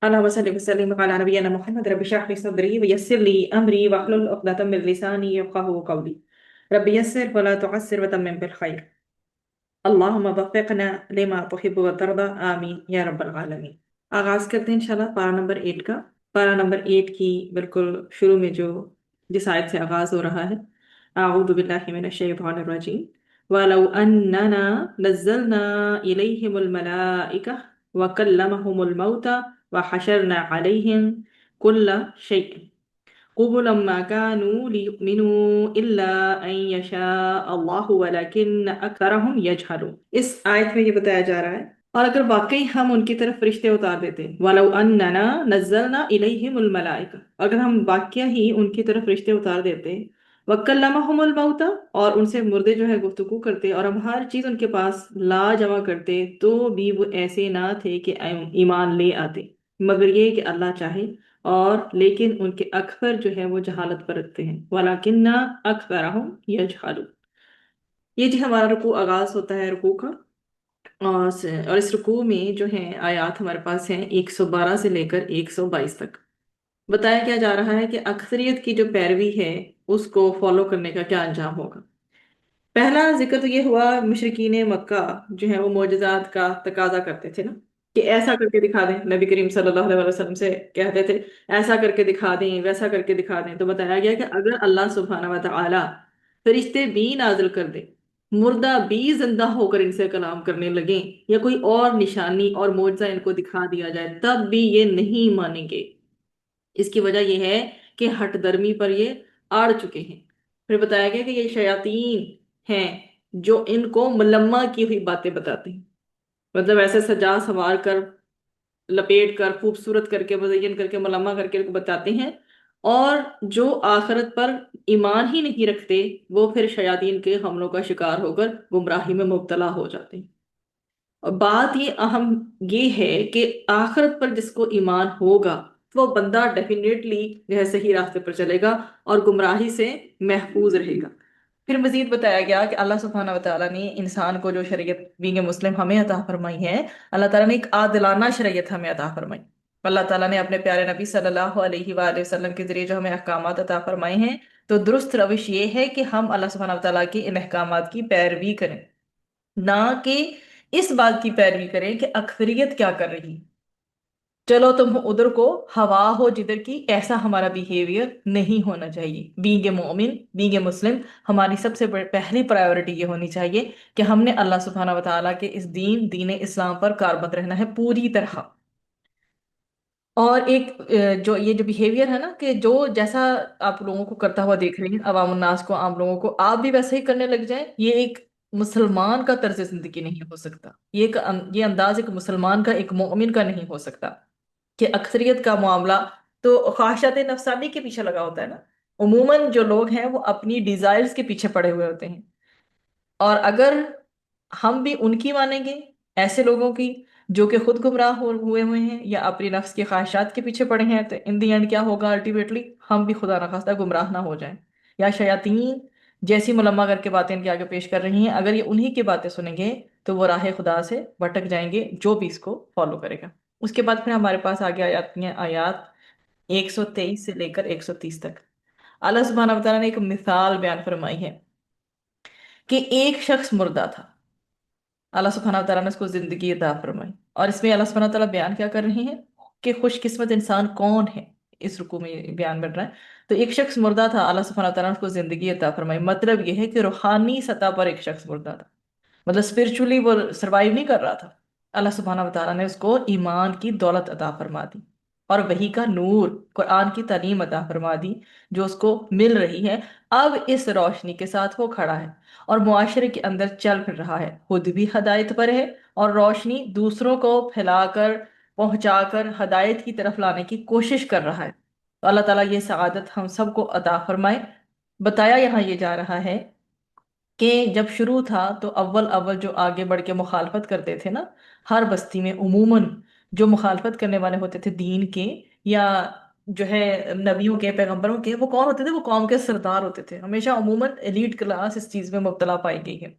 اللهم صل وسلم على نبينا محمد رب اشرح لي صدري ويسر لي امري واحلل عقدة من لساني يفقهوا قولي. رب يسر ولا تعسر وتمم بالخير. اللهم وفقنا لما تحب وترضى آمین یا رب العالمین. آغاز کرتے ہیں انشاءاللہ پارہ نمبر 8 کا. پارہ نمبر 8 کی بالکل شروع میں جس آیت سے آغاز ہو رہا ہے: اعوذ باللہ من الشیطان الرجیم وَلَوْ أَنَّنَا نَزَّلْنَا إِلَيْهِمُ الْمَلَائِكَةَ وَكَلَّمَهُمُ الْمَوْتَى وَحَشَرْنَا عَلَيْهِمْ كُلَّ شَيْءٍ قُبُلًا مَا كَانُوا لِيُؤْمِنُوا إِلَّا أَن يَشَاءَ اللَّهُ وَلَكِنَّ أَكْثَرَهُمْ يَجْهَلُونَ. اس آیت میں یہ بتایا جا رہا ہے، اور اگر واقعی ہم ان کی طرف فرشتے اتار دیتے، وَلَوْ أَنَّنَا نَزَّلْنَا إِلَيْهِمُ الْمَلَائِكَةَ، اگر ہم واقعہ ہی ان کی طرف فرشتے اتار دیتے، وَكَلَّمَهُمُ الْمَوْتَى، اور ان سے مردے جو ہے گفتگو کرتے، اور ہم ہر چیز ان کے پاس لا جمع کرتے، تو بھی وہ ایسے نہ تھے کہ ایمان لے آتے، مگر یہ کہ اللہ چاہے، اور لیکن ان کے اکثر جو ہے وہ جہالت پر رکھتے ہیں. وَلَكِنَّ أَكْثَرَهُمْ يَجْهَلُونَ. یہ جی ہمارا رکوع آغاز ہوتا ہے رکوع کا، اور اس رکوع میں جو ہیں آیات ہمارے پاس ہیں 112 سے لے کر 122 تک. بتایا کیا جا رہا ہے کہ اکثریت کی جو پیروی ہے اس کو فالو کرنے کا کیا انجام ہوگا. پہلا ذکر تو یہ ہوا، مشرکین مکہ جو ہیں وہ معجزات کا تقاضا کرتے تھے نا، کہ ایسا کر کے دکھا دیں. نبی کریم صلی اللہ علیہ وسلم سے کہتے تھے ایسا کر کے دکھا دیں، ویسا کر کے دکھا دیں. تو بتایا گیا کہ اگر اللہ سبحانہ و تعالی فرشتے بھی نازل کر دے، مردہ بھی زندہ ہو کر ان سے کلام کرنے لگیں، یا کوئی اور نشانی اور معجزہ ان کو دکھا دیا جائے، تب بھی یہ نہیں مانیں گے. اس کی وجہ یہ ہے کہ ہٹ درمی پر یہ آڑ چکے ہیں. پھر بتایا گیا کہ یہ شیاطین ہیں جو ان کو ملمہ کی ہوئی باتیں بتاتے ہیں، مطلب ایسے سجا سنوار کر، لپیٹ کر، خوبصورت کر کے، مزین کر کے، ملمہ کر کے ان کو بتاتے ہیں. اور جو آخرت پر ایمان ہی نہیں رکھتے وہ پھر شیاطین کے حملوں کا شکار ہو کر گمراہی میں مبتلا ہو جاتے ہیں. اور بات یہ اہم یہ ہے کہ آخرت پر جس کو ایمان ہوگا وہ بندہ ڈیفینیٹلی جو ہے صحیح راستے پر چلے گا اور گمراہی سے محفوظ رہے گا. پھر مزید بتایا گیا کہ اللہ سبحانہ وتعالیٰ نے انسان کو جو شریعت بینگ مسلم ہمیں عطا فرمائی ہے، اللہ تعالیٰ نے ایک عادلانہ شریعت ہمیں عطا فرمائی. اللہ تعالیٰ نے اپنے پیارے نبی صلی اللہ علیہ وآلہ وسلم کے ذریعے جو ہمیں احکامات عطا فرمائے ہیں، تو درست روش یہ ہے کہ ہم اللہ سبحانہ وتعالیٰ کے ان احکامات کی پیروی کریں، نہ کہ اس بات کی پیروی کریں کہ اکثریت کیا کر رہی. چلو تم ادھر کو ہوا ہو جدھر کی، ایسا ہمارا بیہیویئر نہیں ہونا چاہیے. بینگ اے مومن، بینگ اے مسلم، ہماری سب سے پہلی پرائیورٹی یہ ہونی چاہیے کہ ہم نے اللہ سبحانہ وتعالیٰ کے اس دین اسلام پر کاربند رہنا ہے پوری طرح. اور ایک جو بیہیویئر ہے نا، کہ جو جیسا آپ لوگوں کو کرتا ہوا دیکھ رہی ہیں، عوام الناس کو، عام لوگوں کو، آپ بھی ویسے ہی کرنے لگ جائیں، یہ ایک مسلمان کا طرز زندگی نہیں ہو سکتا. یہ انداز ایک مسلمان کا، ایک مومن کا نہیں ہو سکتا. کہ اکثریت کا معاملہ تو خواہشات نفسانی کے پیچھے لگا ہوتا ہے نا. عموماً جو لوگ ہیں وہ اپنی ڈیزائرز کے پیچھے پڑے ہوئے ہوتے ہیں، اور اگر ہم بھی ان کی مانیں گے، ایسے لوگوں کی جو کہ خود گمراہ ہوئے ہیں یا اپنی نفس کی خواہشات کے پیچھے پڑے ہیں، تو ان دی اینڈ کیا ہوگا؟ الٹیمیٹلی ہم بھی خدا نخواستہ گمراہ نہ ہو جائیں. یا شیاطین جیسی ملمہ کر کے باتیں ان کے آگے پیش کر رہی ہیں، اگر یہ انہی کی باتیں سنیں گے تو وہ راہ خدا سے بھٹک جائیں گے، جو بھی اس کو فالو کرے گا. اس کے بعد پھر ہمارے پاس آگے آیات 123 سے لے کر 130 تک. اللہ سبحانہ وتعالیٰ نے ایک مثال بیان فرمائی ہے کہ ایک شخص مردہ تھا، اللہ سبحانہ وتعالیٰ نے اس کو زندگی عطا فرمائی. اور اس میں اللہ سبحانہ وتعالیٰ بیان کیا کر رہے ہیں کہ خوش قسمت انسان کون ہے. اس رکوع میں یہ بیان بن رہا ہے. تو ایک شخص مردہ تھا، اللہ سبحانہ وتعالیٰ نے اس کو زندگی عطا فرمائی. مطلب یہ ہے کہ روحانی سطح پر ایک شخص مردہ تھا، مطلب اسپرچولی وہ سروائیو نہیں کر رہا تھا. اللہ سبحانہ وتعالیٰ نے اس کو ایمان کی دولت عطا فرما دی، اور وحی کا نور، قرآن کی تعلیم عطا فرما دی جو اس کو مل رہی ہے. اب اس روشنی کے ساتھ وہ کھڑا ہے اور معاشرے کے اندر چل پھر رہا ہے، خود بھی ہدایت پر ہے، اور روشنی دوسروں کو پھیلا کر، پہنچا کر ہدایت کی طرف لانے کی کوشش کر رہا ہے. تو اللہ تعالیٰ یہ سعادت ہم سب کو عطا فرمائے. بتایا یہاں یہ جا رہا ہے کہ جب شروع تھا تو اول جو آگے بڑھ کے مخالفت کرتے تھے نا، ہر بستی میں عموماً جو مخالفت کرنے والے ہوتے تھے دین کے، یا جو ہے نبیوں کے، پیغمبروں کے، وہ کون ہوتے تھے؟ وہ قوم کے سردار ہوتے تھے. ہمیشہ عموماً ایلیٹ کلاس اس چیز میں مبتلا پائی گئی ہے.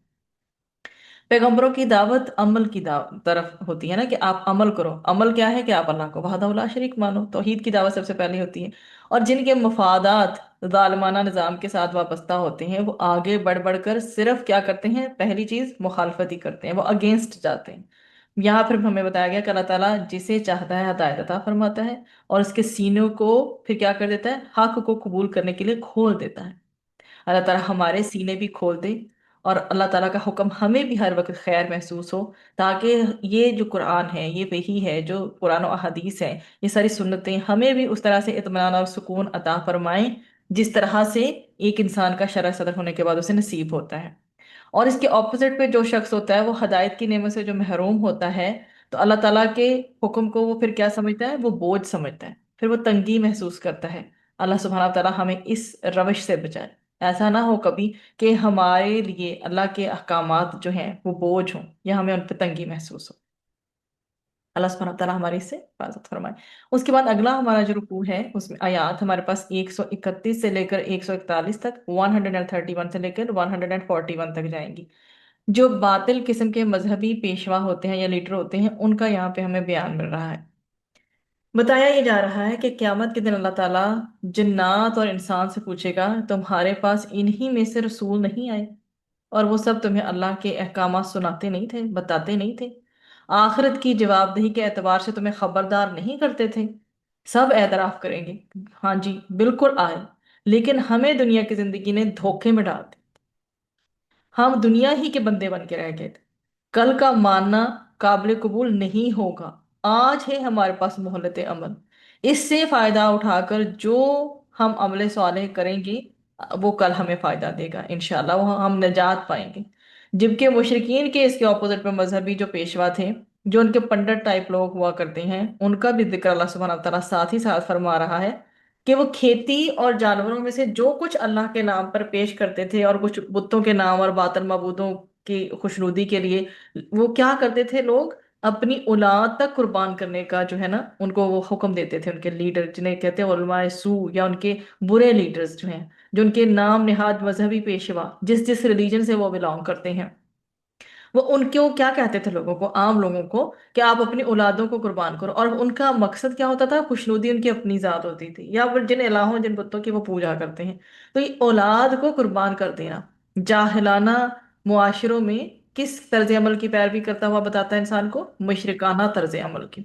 پیغمبروں کی دعوت عمل کی طرف ہوتی ہے نا، کہ آپ عمل کرو۔ عمل کیا ہے؟ کہ آپ اللہ کو وحدہ لا شریک مانو، توحید کی دعوت سب سے پہلے ہوتی ہے۔ اور جن کے مفادات ظالمانہ نظام کے ساتھ وابستہ ہوتے ہیں، وہ آگے بڑھ بڑھ کر صرف کیا کرتے ہیں؟ پہلی چیز مخالفت ہی کرتے ہیں، وہ اگینسٹ جاتے ہیں۔ یہاں پھر ہمیں بتایا گیا کہ اللہ تعالیٰ جسے چاہتا ہے ہدایت عطا فرماتا ہے، اور اس کے سینوں کو پھر کیا کر دیتا ہے؟ حق کو قبول کرنے کے لیے کھول دیتا ہے۔ اللہ تعالیٰ ہمارے سینے بھی کھول دے، اور اللہ تعالیٰ کا حکم ہمیں بھی ہر وقت خیر محسوس ہو، تاکہ یہ جو قرآن ہے، یہ وحی ہے، جو قرآن و احادیث ہے، یہ ساری سنتیں ہمیں بھی اس طرح سے اطمینان اور سکون عطا فرمائیں جس طرح سے ایک انسان کا شرح صدر ہونے کے بعد اسے نصیب ہوتا ہے۔ اور اس کے اپوزٹ پہ جو شخص ہوتا ہے، وہ ہدایت کی نعمت سے جو محروم ہوتا ہے، تو اللہ تعالیٰ کے حکم کو وہ پھر کیا سمجھتا ہے؟ وہ بوجھ سمجھتا ہے، پھر وہ تنگی محسوس کرتا ہے۔ اللہ سبحانہ تعالیٰ ہمیں اس روش سے بچائے، ایسا نہ ہو کبھی کہ ہمارے لیے اللہ کے احکامات جو ہیں وہ بوجھ ہوں، یا ہمیں ان پہ تنگی محسوس ہو۔ اللہ سبحانہ تعالیٰ ہماری اس سے حفاظت فرمائے۔ اس کے بعد اگلا ہمارا جو رکوع ہے، اس میں آیات ہمارے پاس 131 سے لے کر 141 تک، 131 سے لے کر 141 تک جائیں گی۔ جو باطل قسم کے مذہبی پیشوا ہوتے ہیں یا لیڈر ہوتے ہیں، ان کا یہاں پہ ہمیں بیان مل رہا ہے۔ بتایا یہ جا رہا ہے کہ قیامت کے دن اللہ تعالیٰ جنات اور انسان سے پوچھے گا، تمہارے پاس انہی میں سے رسول نہیں آئے، اور وہ سب تمہیں اللہ کے احکامات سناتے نہیں تھے، بتاتے نہیں تھے، آخرت کی جواب دہی کے اعتبار سے تمہیں خبردار نہیں کرتے تھے؟ سب اعتراف کریں گے، ہاں جی بالکل آئے، لیکن ہمیں دنیا کی زندگی نے دھوکے میں ڈال دیا، ہم دنیا ہی کے بندے بن کے رہ گئے تھے، کل کا ماننا قابل قبول نہیں ہوگا، آج ہے ہمارے پاس مہلت عمل، اس سے فائدہ اٹھا کر جو ہم عمل صالح کریں گے وہ کل ہمیں فائدہ دے گا انشاءاللہ، وہ ہم نجات پائیں گے۔ جبکہ مشرکین کے اس کے اپوزٹ میں مذہبی جو پیشوا تھے، جو ان کے پنڈت ٹائپ لوگ ہوا کرتے ہیں، ان کا بھی ذکر اللہ سبحانہ تعالیٰ ساتھ ہی ساتھ فرما رہا ہے کہ وہ کھیتی اور جانوروں میں سے جو کچھ اللہ کے نام پر پیش کرتے تھے، اور کچھ بتوں کے نام اور باطل معبودوں کی خوشنودی کے لیے، وہ کیا کرتے تھے؟ لوگ اپنی اولاد تک قربان کرنے کا جو ہے نا، ان کو وہ حکم دیتے تھے، ان کے لیڈر جنہیں کہتے ہیں علماء سو، یا ان کے برے لیڈرز جو ہیں، جو ان کے نام نہاد مذہبی پیشوا جس جس ریلیجن سے وہ بلانگ کرتے ہیں، وہ ان کو کیا کہتے تھے؟ لوگوں کو، عام لوگوں کو، کہ آپ اپنی اولادوں کو قربان کرو، اور ان کا مقصد کیا ہوتا تھا؟ خوشنودی ان کی اپنی ذات ہوتی تھی، یا پھر جن الہوں جن بتوں کی وہ پوجا کرتے ہیں۔ تو یہ اولاد کو قربان کر دینا جاہلانہ معاشروں میں کس طرز عمل کی پیروی کرتا ہوا بتاتا ہے انسان کو؟ مشرکانہ طرز عمل کی۔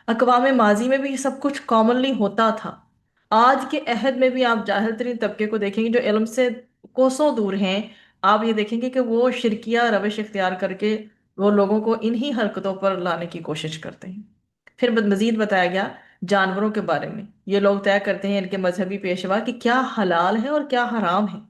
اقوام ماضی میں بھی یہ سب کچھ کامنلی ہوتا تھا، آج کے عہد میں بھی آپ جاہل ترین طبقے کو دیکھیں گے جو علم سے کوسوں دور ہیں، آپ یہ دیکھیں گے کہ وہ شرکیہ روش اختیار کر کے وہ لوگوں کو انہی حرکتوں پر لانے کی کوشش کرتے ہیں۔ پھر مزید بتایا گیا جانوروں کے بارے میں، یہ لوگ طے کرتے ہیں ان کے مذہبی پیشوا کہ کیا حلال ہے اور کیا حرام ہے،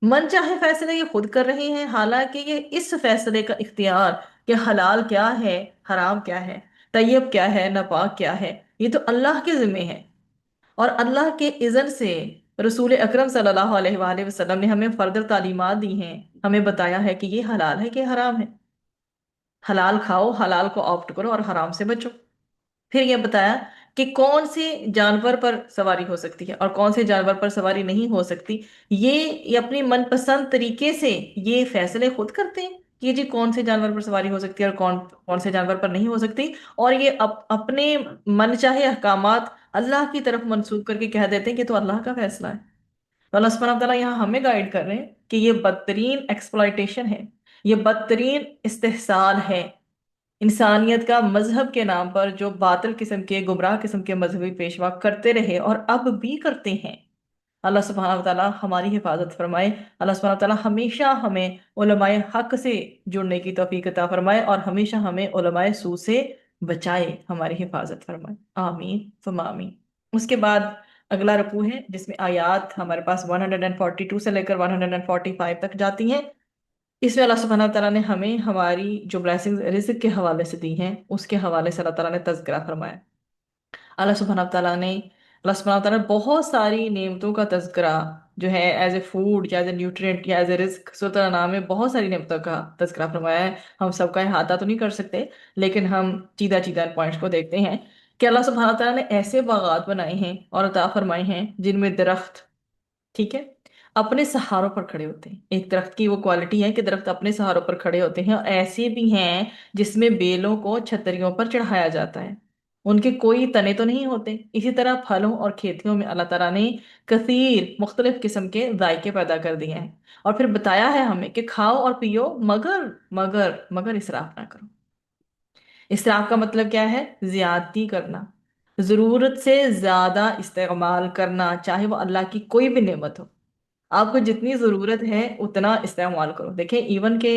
من چاہے فیصلے یہ خود کر رہے ہیں، حالانکہ یہ اس فیصلے کا اختیار کہ حلال کیا ہے، حرام کیا ہے، طیب کیا ہے، ناپاک کیا ہے، یہ تو اللہ کے ذمہ ہے۔ اور اللہ کے اذن سے رسول اکرم صلی اللہ علیہ وآلہ وسلم نے ہمیں فردر تعلیمات دی ہیں، ہمیں بتایا ہے کہ یہ حلال ہے کہ حرام ہے، حلال کھاؤ، حلال کو آپٹ کرو، اور حرام سے بچو۔ پھر یہ بتایا کہ کون سے جانور پر سواری ہو سکتی ہے اور کون سے جانور پر سواری نہیں ہو سکتی، یہ اپنی من پسند طریقے سے یہ فیصلے خود کرتے ہیں کہ جی کون سے جانور پر سواری ہو سکتی ہے اور کون کون سے جانور پر نہیں ہو سکتی، اور یہ اپنے من چاہے احکامات اللہ کی طرف منسوخ کر کے کہہ دیتے ہیں کہ تو اللہ کا فیصلہ ہے۔ تو اللہ سبحانہ تعالیٰ یہاں ہمیں گائیڈ کر رہے ہیں کہ یہ بدترین ایکسپلائٹیشن ہے، یہ بدترین استحصال ہے انسانیت کا، مذہب کے نام پر جو باطل قسم کے گمراہ قسم کے مذہبی پیشوا کرتے رہے اور اب بھی کرتے ہیں۔ اللہ سبحانہ وتعالی ہماری حفاظت فرمائے، اللہ سبحانہ وتعالی ہمیشہ ہمیں علماء حق سے جڑنے کی توفیق عطا فرمائے، اور ہمیشہ ہمیں علماء سو سے بچائے، ہماری حفاظت فرمائے، آمین ثم آمین۔ اس کے بعد اگلا رکوع ہے جس میں آیات ہمارے پاس 142 سے لے کر 145 تک جاتی ہیں۔ اس میں اللہ سبحانہ تعالیٰ نے ہمیں ہماری جو بلیسنگز رزق کے حوالے سے دی ہیں، اس کے حوالے سے اللہ تعالیٰ نے تذکرہ فرمایا۔ اللہ سبحانہ تعالیٰ نے بہت ساری نعمتوں کا تذکرہ جو ہے ایز اے فوڈ یا ایز اے نیوٹرینٹ یا ایز اے رزق، سورۃ الانعام میں بہت ساری نعمتوں کا تذکرہ فرمایا ہے۔ ہم سب کا احاطہ تو نہیں کر سکتے، لیکن ہم چیدہ چیدہ پوائنٹس کو دیکھتے ہیں کہ اللہ سبحانہ تعالیٰ نے ایسے باغات بنائے ہیں اور عطا فرمائے ہیں جن میں درخت، ٹھیک ہے، اپنے سہاروں پر کھڑے ہوتے ہیں. ایک درخت کی وہ کوالٹی ہے کہ درخت اپنے سہاروں پر کھڑے ہوتے ہیں، اور ایسے بھی ہیں جس میں بیلوں کو چھتریوں پر چڑھایا جاتا ہے، ان کے کوئی تنے تو نہیں ہوتے. اسی طرح پھلوں اور کھیتیوں میں اللہ تعالیٰ نے کثیر مختلف قسم کے ذائقے پیدا کر دیے ہیں، اور پھر بتایا ہے ہمیں کہ کھاؤ اور پیو، مگر اسراف نہ کرو. اسراف کا مطلب کیا ہے؟ زیادتی کرنا، ضرورت سے زیادہ استعمال کرنا، چاہے وہ اللہ کی کوئی بھی نعمت ہو. آپ کو جتنی ضرورت ہے اتنا استعمال کرو. دیکھیں ایون کہ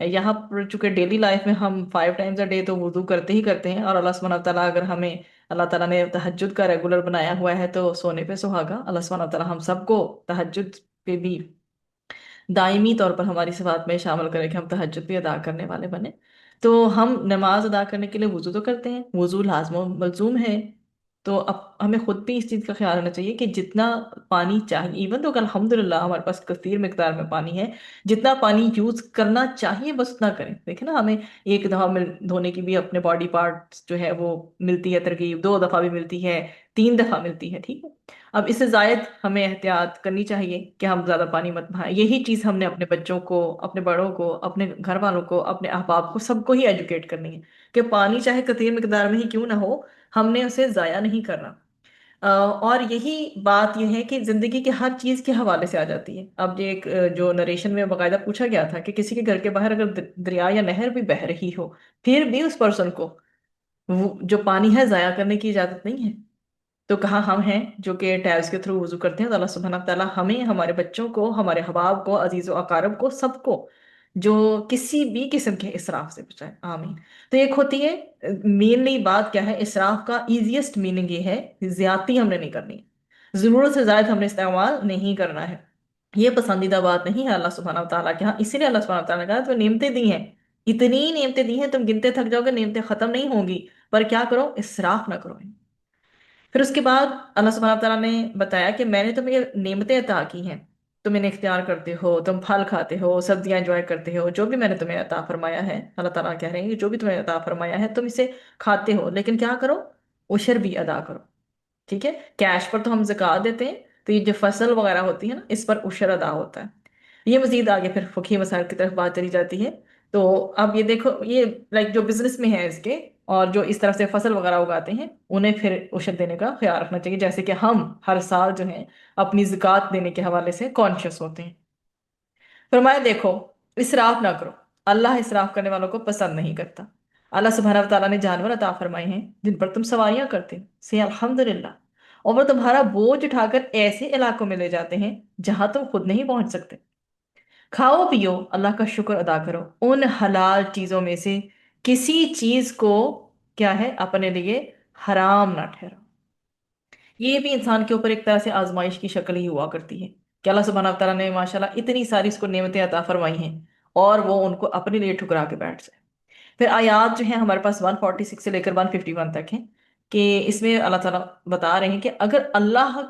یہاں پر چونکہ ڈیلی لائف میں ہم 5 times a day تو وضو کرتے ہی کرتے ہیں، اور اللہ سبحانہ و تعالیٰ اگر ہمیں، اللہ تعالیٰ نے تہجد کا ریگولر بنایا ہوا ہے تو سونے پہ سہاگا. اللہ سبحانہ و تعالیٰ ہم سب کو تہجد پہ بھی دائمی طور پر ہماری صفات میں شامل کرے کہ ہم تہجد بھی ادا کرنے والے بنے. تو ہم نماز ادا کرنے کے لیے وضو تو کرتے ہیں، وضو لازم و ملزوم ہے. تو اب ہمیں خود بھی اس چیز کا خیال رکھنا چاہیے کہ جتنا پانی چاہیے، ایون تو الحمدللہ ہمارے پاس کثیر مقدار میں پانی ہے، جتنا پانی یوز کرنا چاہیے بس اتنا کریں. دیکھیں نا، ہمیں ایک دفعہ دھونے کی بھی اپنے باڈی پارٹس جو ہے وہ ملتی ہے ترغیب، 2 دفعہ بھی ملتی ہے، 3 دفعہ ملتی ہے، ٹھیک ہے. اب اس سے زائد ہمیں احتیاط کرنی چاہیے کہ ہم زیادہ پانی مت بہائیں. یہی چیز ہم نے اپنے بچوں کو، اپنے بڑوں کو، اپنے گھر والوں کو، اپنے احباب کو، سب کو ہی ایجوکیٹ کرنی ہے کہ پانی چاہے کثیر مقدار میں ہی کیوں نہ ہو، ہم نے اسے ضائع نہیں کرنا. اور یہی بات یہ ہے کہ زندگی کے ہر چیز کے حوالے سے آ جاتی ہے. اب یہ ایک جو نریشن میں باقاعدہ پوچھا گیا تھا کہ کسی کے گھر کے باہر اگر دریا یا نہر بھی بہہ رہی ہو، پھر بھی اس پرسن کو جو پانی ہے ضائع کرنے کی اجازت نہیں ہے. تو کہاں ہم ہیں جو کہ ٹیبس کے تھرو وضو کرتے ہیں. تو اللہ سبحانہ تعالیٰ ہمیں، ہمارے بچوں کو، ہمارے احباب کو، عزیز و اقارب کو، سب کو جو کسی بھی قسم کے اسراف سے بچائے. آمین. تو ایک ہوتی ہے مینلی بات کیا ہے اسراف کا، ایزیسٹ میننگ یہ ہے زیادتی ہم نے نہیں کرنی، ضرورت سے زائد ہم نے استعمال نہیں کرنا ہے. یہ پسندیدہ بات نہیں ہے اللہ سبحانہ تعالیٰ کے ہاں. اسی لیے اللہ سبحانہ تعالیٰ نے کہا تو نعمتیں دی ہیں، اتنی نعمتیں دی ہیں تم گنتے تھک جاؤ گے، نعمتیں ختم نہیں ہوں گی، پر کیا کرو؟ اسراف نہ کرو. پھر اس کے بعد اللہ سبحانہ تعالیٰ نے بتایا کہ میں نے تمہیں یہ نعمتیں عطا کی ہیں، تم انہیں اختیار کرتے ہو، تم پھل کھاتے ہو، سبزیاں انجوائے کرتے ہو، جو بھی میں نے تمہیں عطا فرمایا ہے. اللہ تعالیٰ کہہ رہے ہیں کہ جو بھی تمہیں عطا فرمایا ہے تم اسے کھاتے ہو، لیکن کیا کرو؟ عشر بھی ادا کرو. ٹھیک ہے، کیش پر تو ہم زکوٰۃ دیتے ہیں، تو یہ جو فصل وغیرہ ہوتی ہے نا، اس پر عشر ادا ہوتا ہے. یہ مزید آگے پھر فقہی مسائل کی طرف بات چلی جاتی ہے. تو اب یہ دیکھو، یہ لائک جو بزنس میں ہے اس کے، اور جو اس طرف سے فصل وغیرہ اگاتے ہیں، انہیں پھر عشر دینے کا خیال رکھنا چاہیے، جیسے کہ ہم ہر سال جو ہیں اپنی زکوٰۃ دینے کے حوالے سے کانشیس ہوتے ہیں. فرمایا دیکھو، اسراف نہ کرو، اللہ اسراف کرنے والوں کو پسند نہیں کرتا. اللہ سبحانہ و تعالیٰ نے جانور عطا فرمائے ہیں جن پر تم سواریاں کرتے ہو، سے الحمدللہ، اور وہ تمہارا بوجھ اٹھا کر ایسے علاقوں میں لے جاتے ہیں جہاں تم خود نہیں پہنچ سکتے. کھاؤ پیو، اللہ کا شکر ادا کرو، ان حلال چیزوں میں سے کسی چیز کو کیا ہے اپنے لیے حرام نہ ٹھہراؤ. یہ بھی انسان کے اوپر ایک طرح سے آزمائش کی شکل ہی ہوا کرتی ہے کہ اللہ سبحانہ تعالیٰ نے ماشاءاللہ اتنی ساری اس کو نعمتیں عطا فرمائی ہیں، اور وہ ان کو اپنے لیے ٹھکرا کے بیٹھ جائے. پھر آیات جو ہیں ہمارے پاس 146 سے لے کر 151 تک ہیں، کہ اس میں اللہ تعالیٰ بتا رہے ہیں کہ اگر اللہ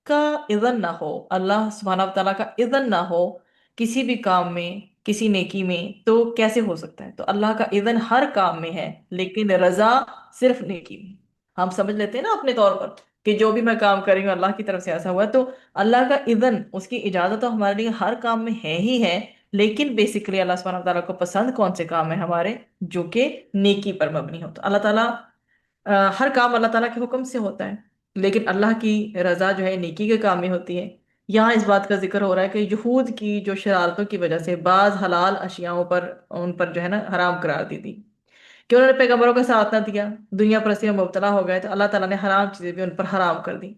کا اذن نہ ہو، اللہ سبحانہ تعالیٰ کا اذن نہ ہو کسی بھی کام میں، کسی نیکی میں، تو کیسے ہو سکتا ہے؟ تو اللہ کا اذن ہر کام میں ہے، لیکن رضا صرف نیکی میں. ہم سمجھ لیتے ہیں نا اپنے طور پر کہ جو بھی میں کام کر رہی ہوں اللہ کی طرف سے ایسا ہوا ہے، تو اللہ کا اذن، اس کی اجازت تو ہمارے لیے ہر کام میں ہے ہی ہے، لیکن بیسیکلی اللہ سبحانہ تعالیٰ کو پسند کون سے کام ہیں ہمارے؟ جو کہ نیکی پر مبنی ہو. تو اللہ تعالیٰ ہر کام اللہ تعالیٰ کے حکم سے ہوتا ہے، لیکن اللہ کی رضا جو ہے نیکی کے کام میں ہوتی ہے. یہاں اس بات کا ذکر ہو رہا ہے کہ یہود کی جو شرارتوں کی وجہ سے بعض حلال اشیاؤں پر ان پر جو ہے نا حرام قرار دی تھی، کہ انہوں نے پیغمبروں کا ساتھ نہ دیا، دنیا پرستی میں مبتلا ہو گئے، تو اللہ تعالیٰ نے حرام چیزیں بھی ان پر حرام کر دی.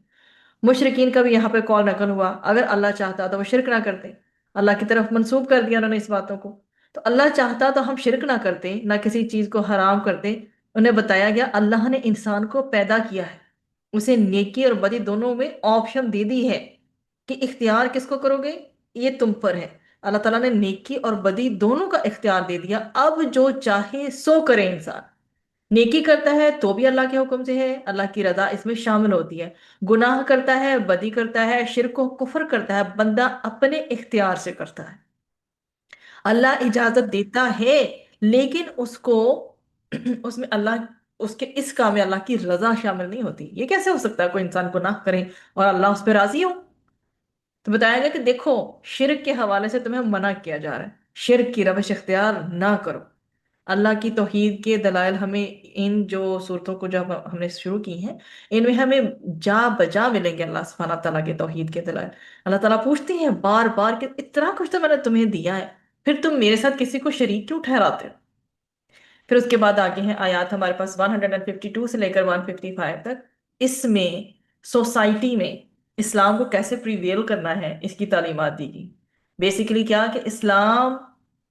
مشرقین کا بھی یہاں پہ قول نقل ہوا، اگر اللہ چاہتا تو وہ شرک نہ کرتے، اللہ کی طرف منسوب کر دیا انہوں نے اس باتوں کو. تو اللہ چاہتا تو ہم شرک نہ کرتے، نہ کسی چیز کو حرام کرتے. انہیں بتایا گیا اللہ نے انسان کو پیدا کیا ہے، اسے نیکی اور بدی دونوں میں آپشن دے دی ہے کہ اختیار کس کو کرو گے، یہ تم پر ہے. اللہ تعالیٰ نے نیکی اور بدی دونوں کا اختیار دے دیا، اب جو چاہے سو کرے. انسان نیکی کرتا ہے تو بھی اللہ کے حکم سے ہے، اللہ کی رضا اس میں شامل ہوتی ہے. گناہ کرتا ہے، بدی کرتا ہے، شرک و کفر کرتا ہے، بندہ اپنے اختیار سے کرتا ہے. اللہ اجازت دیتا ہے، لیکن اس کو اس میں اللہ، اس کے اس کام میں اللہ کی رضا شامل نہیں ہوتی. یہ کیسے ہو سکتا ہے کوئی انسان گناہ کرے اور اللہ اس پہ راضی ہو؟ تو بتایا گیا کہ دیکھو شرک کے حوالے سے تمہیں منع کیا جا رہا ہے، شرک کی روش اختیار نہ کرو۔ اللہ کی توحید کے دلائل ہمیں ان جو صورتوں کو جب ہم نے شروع کی ہیں ان میں ہمیں جا بجا ملیں گے اللہ سبحانہ تعالیٰ کے توحید کے دلائل۔ اللہ تعالیٰ پوچھتے ہیں بار بار کہ اتنا کچھ تو میں نے تمہیں دیا ہے، پھر تم میرے ساتھ کسی کو شریک کیوں ٹھہراتے ہو؟ پھر اس کے بعد آگے ہیں آیات ہمارے پاس 152 سے لے کر 155 تک۔ اس میں سوسائٹی میں اسلام کو کیسے پریویل کرنا ہے اس کی تعلیمات دی گئی۔ بیسیکلی کیا کہ اسلام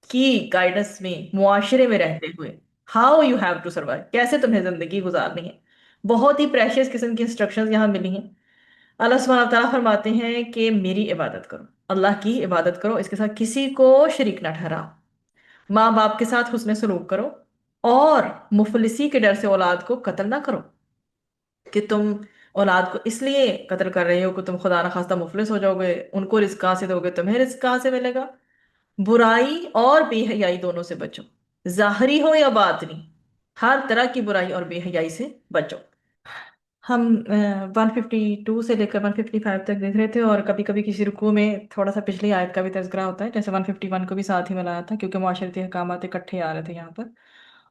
کی گائیڈنس میں معاشرے میں رہتے ہوئے how you have to survive, کیسے تمہیں زندگی گزارنی ہے۔ بہت ہی پریشیس قسم کی انسٹرکشنز یہاں ملی ہیں۔ اللہ سبحانہ تعالیٰ فرماتے ہیں کہ میری عبادت کرو، اللہ کی عبادت کرو، اس کے ساتھ کسی کو شریک نہ ٹھہراؤ، ماں باپ کے ساتھ حسن سلوک کرو، اور مفلسی کے ڈر سے اولاد کو قتل نہ کرو کہ تم اولاد کو اس لیے قتل کر رہے ہو کہ تم خدا نخواستہ مفلس ہو جاؤ گے، ان کو رزق کہاں سے دو گے، تمہیں رزق کہاں سے ملے گا۔ برائی اور بے حیائی دونوں سے بچو، ظاہری ہو یا باطنی، ہر طرح کی برائی اور بے حیائی سے بچو۔ ہم 152 سے لے کر 155 تک دیکھ رہے تھے، اور کبھی کبھی کسی رکوع میں تھوڑا سا پچھلی آیت کا بھی تذکرہ ہوتا ہے، جیسے 151 کو بھی ساتھ ہی ملایا تھا کیونکہ معاشرتی احکامات اکٹھے آ رہے تھے یہاں پر۔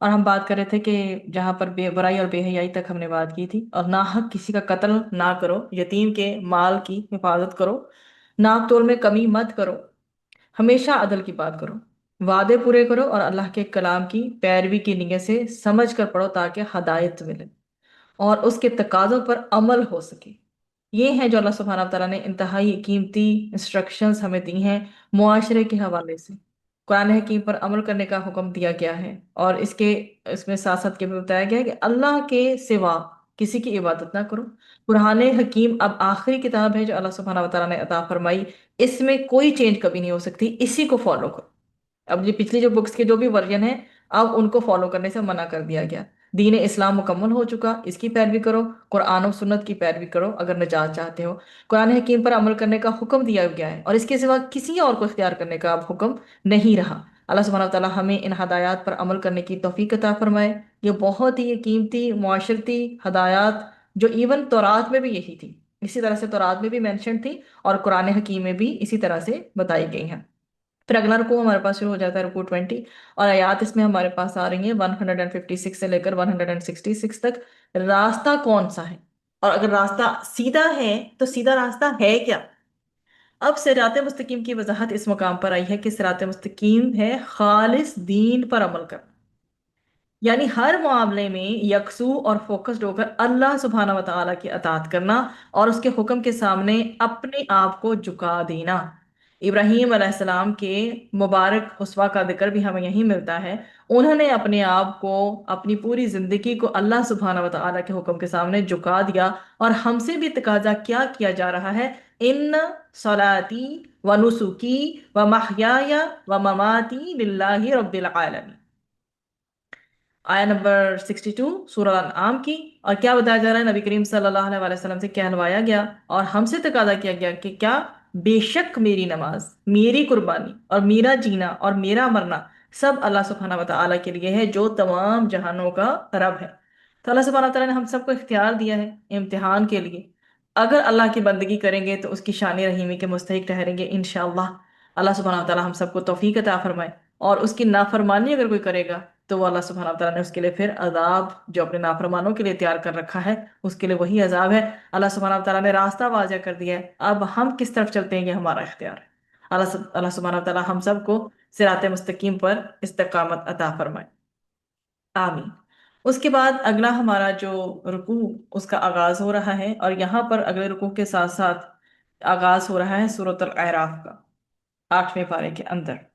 اور ہم بات کر رہے تھے کہ جہاں پر بے برائی اور بے حیائی تک ہم نے بات کی تھی، اور ناحق کسی کا قتل نہ کرو، یتیم کے مال کی حفاظت کرو، ناپ تول میں کمی مت کرو، ہمیشہ عدل کی بات کرو، وعدے پورے کرو، اور اللہ کے کلام کی پیروی کی نیت سے سمجھ کر پڑھو تاکہ ہدایت ملے اور اس کے تقاضوں پر عمل ہو سکے۔ یہ ہیں جو اللہ سبحانہ تعالیٰ نے انتہائی قیمتی انسٹرکشنز ہمیں دی ہیں معاشرے کے حوالے سے۔ قرآن حکیم پر عمل کرنے کا حکم دیا گیا ہے، اور اس میں ساتھ ساتھ یہ بھی بتایا گیا ہے کہ اللہ کے سوا کسی کی عبادت نہ کرو۔ قرآن حکیم اب آخری کتاب ہے جو اللہ سبحانہ تعالیٰ نے عطا فرمائی، اس میں کوئی چینج کبھی نہیں ہو سکتی، اسی کو فالو کرو۔ اب یہ پچھلی جو بکس کے جو بھی ورژن ہیں اب ان کو فالو کرنے سے منع کر دیا گیا۔ دین اسلام مکمل ہو چکا، اس کی پیروی کرو، قرآن و سنت کی پیروی کرو اگر نجات چاہتے ہو۔ قرآن حکیم پر عمل کرنے کا حکم دیا گیا ہے، اور اس کے سوا کسی اور کو اختیار کرنے کا اب حکم نہیں رہا۔ اللہ سبحانہ تعالیٰ ہمیں ان ہدایات پر عمل کرنے کی توفیق عطا فرمائے۔ یہ بہت ہی قیمتی معاشرتی ہدایات جو ایون تورات میں بھی یہی تھی، اسی طرح سے تورات میں بھی مینشن تھی، اور قرآن حکیم میں بھی اسی طرح سے بتائی گئی ہیں۔ پھر اگلا رکوع ہمارے پاس شروع ہو جاتا ہے، رکوع 20، اور آیات اس میں ہمارے پاس آ رہی ہیں 156 سے لے کر 166 تک۔ راستہ کون سا ہے، اور اگر راستہ سیدھا ہے تو سیدھا راستہ ہے کیا؟ اب صراط مستقیم کی وضاحت اس مقام پر آئی ہے کہ صراط مستقیم ہے خالص دین پر عمل کرنا، یعنی ہر معاملے میں یکسو اور فوکسڈ ہو کر اللہ سبحانہ و تعالیٰ کی اطاعت کرنا، اور اس کے حکم کے سامنے اپنے آپ کو جھکا دینا۔ ابراہیم علیہ السلام کے مبارک اسوہ کا ذکر بھی ہمیں یہیں ملتا ہے۔ انہوں نے اپنے آپ کو، اپنی پوری زندگی کو اللہ سبحانہ و تعالیٰ کے حکم کے سامنے جھکا دیا، اور ہم سے بھی تقاضا کیا کیا جا رہا ہے؟ ان صلاتی و نسکی و محیای و مماتی للہ رب العالمین، آیا نمبر 62 سورہ انعام کی۔ اور کیا بتایا جا رہا ہے؟ نبی کریم صلی اللہ علیہ وسلم سے کہلوایا گیا اور ہم سے تقاضا کیا گیا کہ کیا؟ بے شک میری نماز، میری قربانی اور میرا جینا اور میرا مرنا سب اللہ سبحانہ و تعالیٰ کے لیے ہے جو تمام جہانوں کا رب ہے۔ تو اللہ سبحانہ و تعالیٰ نے ہم سب کو اختیار دیا ہے امتحان کے لیے، اگر اللہ کی بندگی کریں گے تو اس کی شان رحیمی کے مستحق ٹھہریں گے انشاءاللہ۔ اللہ سبحانہ و تعالیٰ ہم سب کو توفیق عطا فرمائے، اور اس کی نافرمانی اگر کوئی کرے گا تو وہ اللہ سبحانہ وتعالیٰ نے اس کے لیے پھر عذاب جو اپنے نافرمانوں کے لیے تیار کر رکھا ہے اس کے لیے وہی عذاب ہے۔ اللہ سبحانہ وتعالیٰ نے راستہ واضح کر دیا ہے، اب ہم کس طرف چلتے ہیں یہ ہمارا اختیار ہے۔ اللہ سبحانہ وتعالیٰ ہم سب کو صراط مستقیم پر استقامت عطا فرمائے، آمین۔ اس کے بعد اگلا ہمارا جو رکوع اس کا آغاز ہو رہا ہے، اور یہاں پر اگلے رکوع کے ساتھ ساتھ آغاز ہو رہا ہے سورۃ الاعراف کا، 8ویں پارے کے اندر۔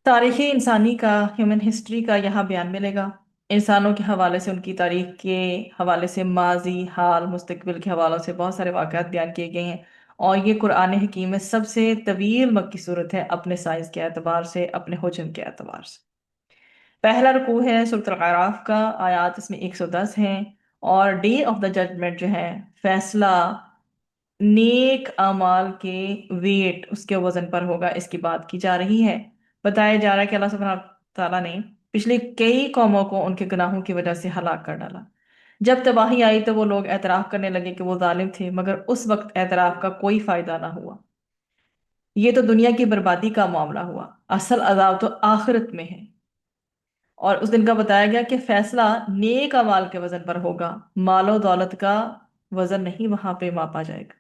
تاریخ انسانی کا، ہیومن ہسٹری کا یہاں بیان ملے گا، انسانوں کے حوالے سے، ان کی تاریخ کے حوالے سے، ماضی، حال، مستقبل کے حوالوں سے بہت سارے واقعات بیان کیے گئے ہیں، اور یہ قرآن حکیم میں سب سے طویل مکی صورت ہے اپنے سائز کے اعتبار سے، اپنے حجم کے اعتبار سے۔ پہلا رکوع ہے سورۃ الاعراف کا، آیات اس میں 110 ہیں، اور ڈے آف دا ججمنٹ جو ہے، فیصلہ نیک اعمال کے ویٹ، اس کے وزن پر ہوگا، اس کی بات کی جا رہی ہے۔ بتایا جا رہا ہے کہ اللہ سبحانہ تعالیٰ نے پچھلی کئی قوموں کو ان کے گناہوں کی وجہ سے ہلاک کر ڈالا۔ جب تباہی آئی تو وہ لوگ اعتراف کرنے لگے کہ وہ ظالم تھے، مگر اس وقت اعتراف کا کوئی فائدہ نہ ہوا۔ یہ تو دنیا کی بربادی کا معاملہ ہوا، اصل عذاب تو آخرت میں ہے۔ اور اس دن کا بتایا گیا کہ فیصلہ نیک اعمال کے وزن پر ہوگا، مال و دولت کا وزن نہیں وہاں پہ ماپا جائے گا۔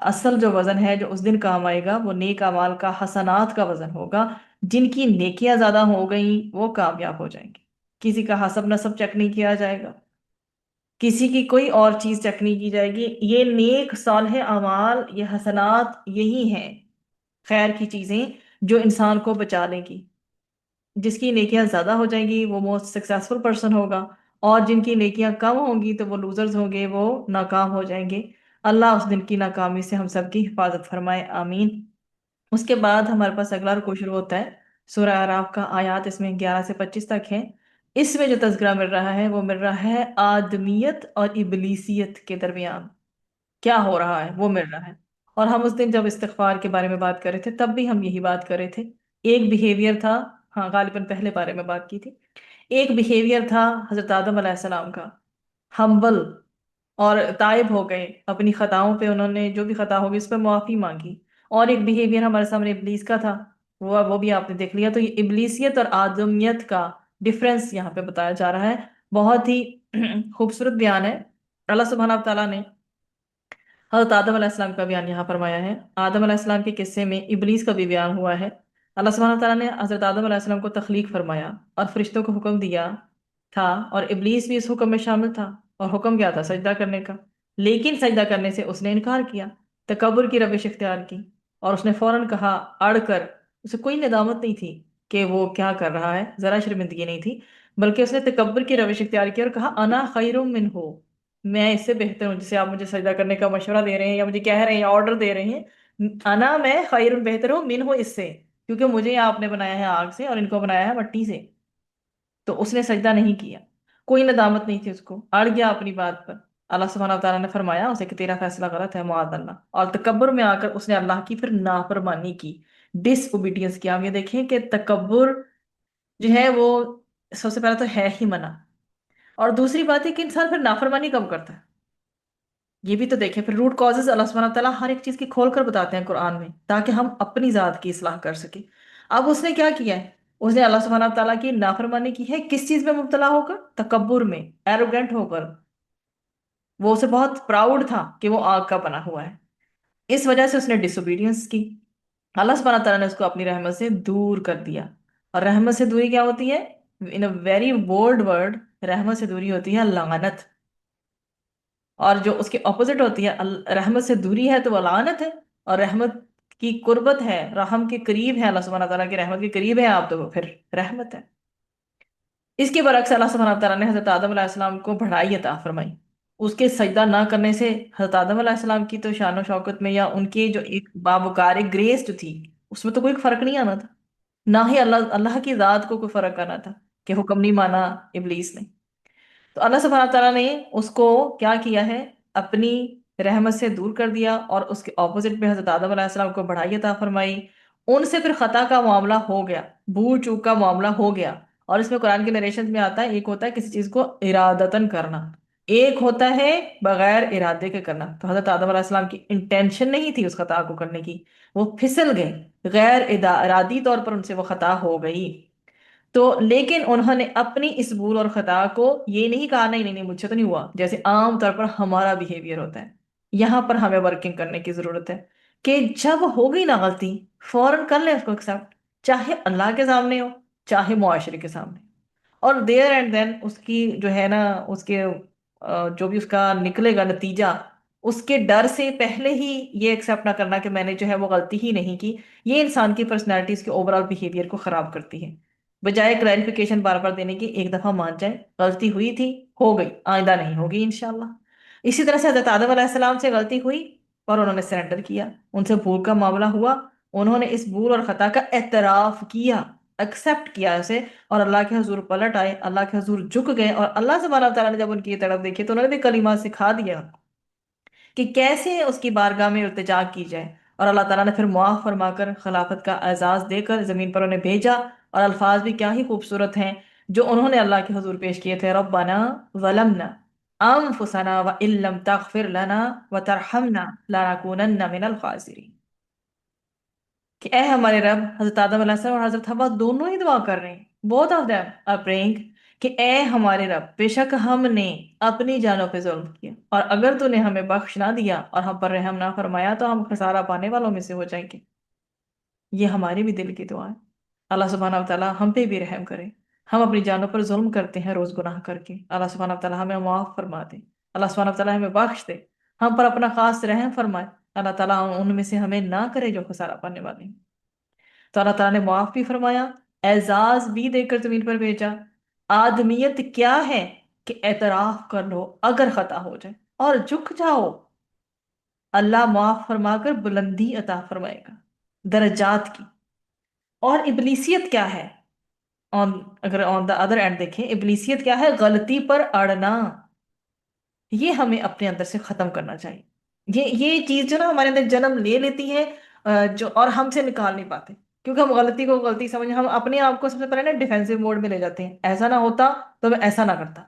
اصل جو وزن ہے جو اس دن کام آئے گا وہ نیک اعمال کا، حسنات کا وزن ہوگا۔ جن کی نیکیاں زیادہ ہو گئیں وہ کامیاب ہو جائیں گے، کسی کا حسب نسب چیک نہیں کیا جائے گا، کسی کی کوئی اور چیز چیک نہیں کی جائے گی۔ یہ نیک صالح اعمال، یہ حسنات یہی ہیں خیر کی چیزیں جو انسان کو بچا لیں گی۔ جس کی نیکیاں زیادہ ہو جائیں گی وہ موسٹ سکسیسفل پرسن ہوگا، اور جن کی نیکیاں کم ہوں گی تو وہ لوزرز ہوں گے، وہ ناکام ہو جائیں گے۔ اللہ اس دن کی ناکامی سے ہم سب کی حفاظت فرمائے، آمین۔ اس کے بعد ہمارے پاس اگلا رکوع شروع ہوتا ہے سورہ اعراف کا، آیات اس میں 11 سے 25 تک ہیں۔ اس میں جو تذکرہ مل رہا ہے وہ مل رہا ہے آدمیت اور ابلیسیت کے درمیان کیا ہو رہا ہے وہ مل رہا ہے۔ اور ہم اس دن جب استغفار کے بارے میں بات کر رہے تھے تب بھی ہم یہی بات کر رہے تھے۔ ایک بیہیویئر تھا، ہاں غالباً پہلے بارے میں بات کی تھی، ایک بیہیویئر تھا حضرت آدم علیہ السلام کا، ہمبل اور تائب ہو گئے اپنی خطاؤں پہ، انہوں نے جو بھی خطا ہوگی اس پہ معافی مانگی۔ اور ایک بیہیویئر ہمارے سامنے ابلیس کا تھا، وہ بھی آپ نے دیکھ لیا۔ تو یہ ابلیسیت اور آدمیت کا ڈفرنس یہاں پہ بتایا جا رہا ہے، بہت ہی خوبصورت بیان ہے۔ اللہ سبحانہ تعالیٰ نے حضرت آدم علیہ السلام کا بیان یہاں فرمایا ہے۔ آدم علیہ السلام کے قصے میں ابلیس کا بھی بیان ہوا ہے۔ اللہ سبحانہ تعالیٰ نے حضرت آدم علیہ السلام کو تخلیق فرمایا اور فرشتوں کو حکم دیا تھا، اور ابلیس بھی اس حکم میں شامل تھا، اور حکم کیا تھا؟ سجدہ کرنے کا۔ لیکن سجدہ کرنے سے اس نے انکار کیا، تکبر کی روش اختیار کی، اور اس نے فوراً کہا اڑ کر، اسے کوئی ندامت نہیں تھی کہ وہ کیا کر رہا ہے، ذرا شرمندگی نہیں تھی، بلکہ اس نے تکبر کی روش اختیار کی اور کہا انا خیر منہ، میں اس سے بہتر ہوں۔ جسے آپ مجھے سجدہ کرنے کا مشورہ دے رہے ہیں یا مجھے کہہ رہے ہیں یا آرڈر دے رہے ہیں، انا میں خیر بہتر ہوں منہ اس سے، کیونکہ مجھے آپ نے بنایا ہے آگ سے اور ان کو بنایا ہے مٹی سے۔ تو اس نے سجدہ نہیں کیا، کوئی ندامت نہیں تھی، اس کو اڑ گیا اپنی بات پر۔ اللہ سبحانہ تعالیٰ نے فرمایا اسے کہ تیرا فیصلہ غلط ہے معاذ اللہ، اور تکبر میں آ کر اس نے اللہ کی پھر نافرمانی کی، ڈس اوبیڈینس کیا۔ ہم یہ دیکھیں کہ تکبر جو ہے وہ سب سے پہلے تو ہے ہی منع، اور دوسری بات ہے کہ انسان پھر نافرمانی کب کرتا ہے، یہ بھی تو دیکھیں۔ پھر روٹ کازز اللہ سبحانہ تعالیٰ ہر ایک چیز کی کھول کر بتاتے ہیں قرآن میں تاکہ ہم اپنی ذات کی اصلاح کر سکیں۔ اب اس نے کیا کیا ہے؟ اس نے اللہ سبحانہ تعالیٰ کی نافرمانی کی ہے، کس چیز میں مبتلا ہو کر؟ تکبر میں، ایروگنٹ ہو کر۔ وہ اسے بہت پراؤڈ تھا کہ وہ آگ کا بنا ہوا ہے، اس وجہ سے اس نے ڈس اوبیڈینس کی۔ اللہ سبحانہ تعالیٰ نے اس کو اپنی رحمت سے دور کر دیا۔ اور رحمت سے دوری کیا ہوتی ہے؟ ان اے ویری بولڈ ورڈ، رحمت سے دوری ہوتی ہے لعنت، اور جو اس کے اپوزٹ ہوتی ہے رحمت سے دوری ہے تو وہ لعنت ہے، اور رحمت کی قربت ہے، رحم کے قریب ہے، اللہ سبحانہ تعالیٰ کی رحمت کے قریب ہے آپ، تو وہ پھر رحمت ہے۔ اس کے برعکس اللہ سبحانہ تعالیٰ نے حضرت آدم علیہ السلام کو بڑھائی عطا فرمائی۔ اس کے سجدہ نہ کرنے سے حضرت آدم علیہ السلام کی تو شان و شوکت میں یا ان کے جو ایک باوقار گریس جو تھی اس میں تو کوئی فرق نہیں آنا تھا، نہ ہی اللہ اللہ کی ذات کو کوئی فرق آنا تھا کہ حکم نہیں مانا ابلیس نے۔ تو اللہ سبحانہ تعالیٰ نے اس کو کیا کیا ہے؟ اپنی رحمت سے دور کر دیا، اور اس کے اپوزٹ میں حضرت آدم علیہ السلام کو بڑھائی عطا فرمائی۔ ان سے پھر خطا کا معاملہ ہو گیا، بھول چوک کا معاملہ ہو گیا۔ اور اس میں قرآن کے نریشن میں آتا ہے، ایک ہوتا ہے کسی چیز کو ارادتاً کرنا، ایک ہوتا ہے بغیر ارادے کے کرنا۔ تو حضرت آدم علیہ السلام کی انٹینشن نہیں تھی اس خطا کو کرنے کی، وہ پھسل گئے، غیر ارادی طور پر ان سے وہ خطا ہو گئی۔ تو لیکن انہوں نے اپنی اس بھول اور خطا کو یہ نہیں کہا نہیں نہیں نہیں مجھ سے تو نہیں ہوا، جیسے عام طور پر ہمارا بیہیویئر ہوتا ہے۔ یہاں پر ہمیں ورکنگ کرنے کی ضرورت ہے کہ جب ہو گئی نا غلطی، فوراً کر لیں اس کو ایکسیپٹ، چاہے اللہ کے سامنے ہو چاہے معاشرے کے سامنے، اور دیر اینڈ دین اس کی جو ہے نا اس کے جو بھی اس کا نکلے گا نتیجہ، اس کے ڈر سے پہلے ہی یہ ایکسیپٹ نہ کرنا کہ میں نے جو ہے وہ غلطی ہی نہیں کی، یہ انسان کی پرسنالٹیز کے اوور آل بیہیویئر کو خراب کرتی ہے۔ بجائے کلیریفیکیشن بار بار دینے کی، ایک دفعہ مان جائیں غلطی ہوئی تھی، ہو گئی، آئندہ نہیں ہوگی انشاءاللہ۔ اسی طرح سے حضرت آدم علیہ السلام سے غلطی ہوئی اور انہوں نے سرنڈر کیا، ان سے بھول کا معاملہ ہوا، انہوں نے اس بھول اور خطا کا اعتراف کیا، ایکسپٹ کیا اسے، اور اللہ کے حضور پلٹ آئے، اللہ کے حضور جھک گئے، اور اللہ سبحانہ تعالیٰ نے جب ان کی یہ طرف دیکھی تو انہوں نے بھی کلمات سکھا دیا کہ کیسے اس کی بارگاہ میں التجا کی جائے۔ اور اللہ تعالیٰ نے پھر معاف فرما کر خلافت کا اعزاز دے کر زمین پر انہیں بھیجا، اور الفاظ بھی کیا ہی خوبصورت ہیں جو انہوں نے اللہ کے حضور پیش کیے تھے، ربنا ظلمنا انفسنا وان لم تغفر لنا وترحمنا لنکونن من الخاسرین۔ کہ اے ہمارے رب، حضرت آدم علیہ السلام اور حضرت حوا دونوں ہی دعا کر رہے ہیں، both of them are praying کہ اے ہمارے رب، بے شک ہم نے اپنی جانوں پہ ظلم کیا، اور اگر تو نے ہمیں بخش نہ دیا اور ہم پر رحم نہ فرمایا تو ہم خسارہ پانے والوں میں سے ہو جائیں گے۔ یہ ہماری بھی دل کی دعا ہے۔ اللہ سبحانہ و تعالیٰ ہم پہ بھی رحم کرے۔ ہم اپنی جانوں پر ظلم کرتے ہیں روز گناہ کر کے، اللہ سبحانہ و تعالیٰ ہمیں معاف فرما دے، اللہ سبحانہ و تعالیٰ ہمیں بخش دے، ہم پر اپنا خاص رحم فرمائے، اللہ تعالیٰ ان میں سے ہمیں نہ کرے جو خسارہ پانے والے ہیں۔ تو اللہ تعالیٰ نے معاف بھی فرمایا، اعزاز بھی دے کر زمین پر بھیجا۔ آدمیت کیا ہے کہ اعتراف کر لو اگر خطا ہو جائے اور جھک جاؤ، اللہ معاف فرما کر بلندی عطا فرمائے گا درجات کی۔ اور ابلیسیت کیا ہے؟ اگر آن دا ادر اینڈ دیکھیں، ابلیسیت کیا ہے؟ غلطی پر اڑنا۔ یہ ہمیں اپنے اندر سے ختم کرنا چاہیے۔ یہ چیز جو نا ہمارے اندر جنم لے لیتی ہے، جو اور ہم سے نکال نہیں پاتے، کیونکہ ہم غلطی کو غلطی سمجھ، ہم اپنے آپ کو سب سے پہلے نا ڈیفینسو موڈ میں لے جاتے ہیں، ایسا نہ ہوتا تو میں ایسا نہ کرتا۔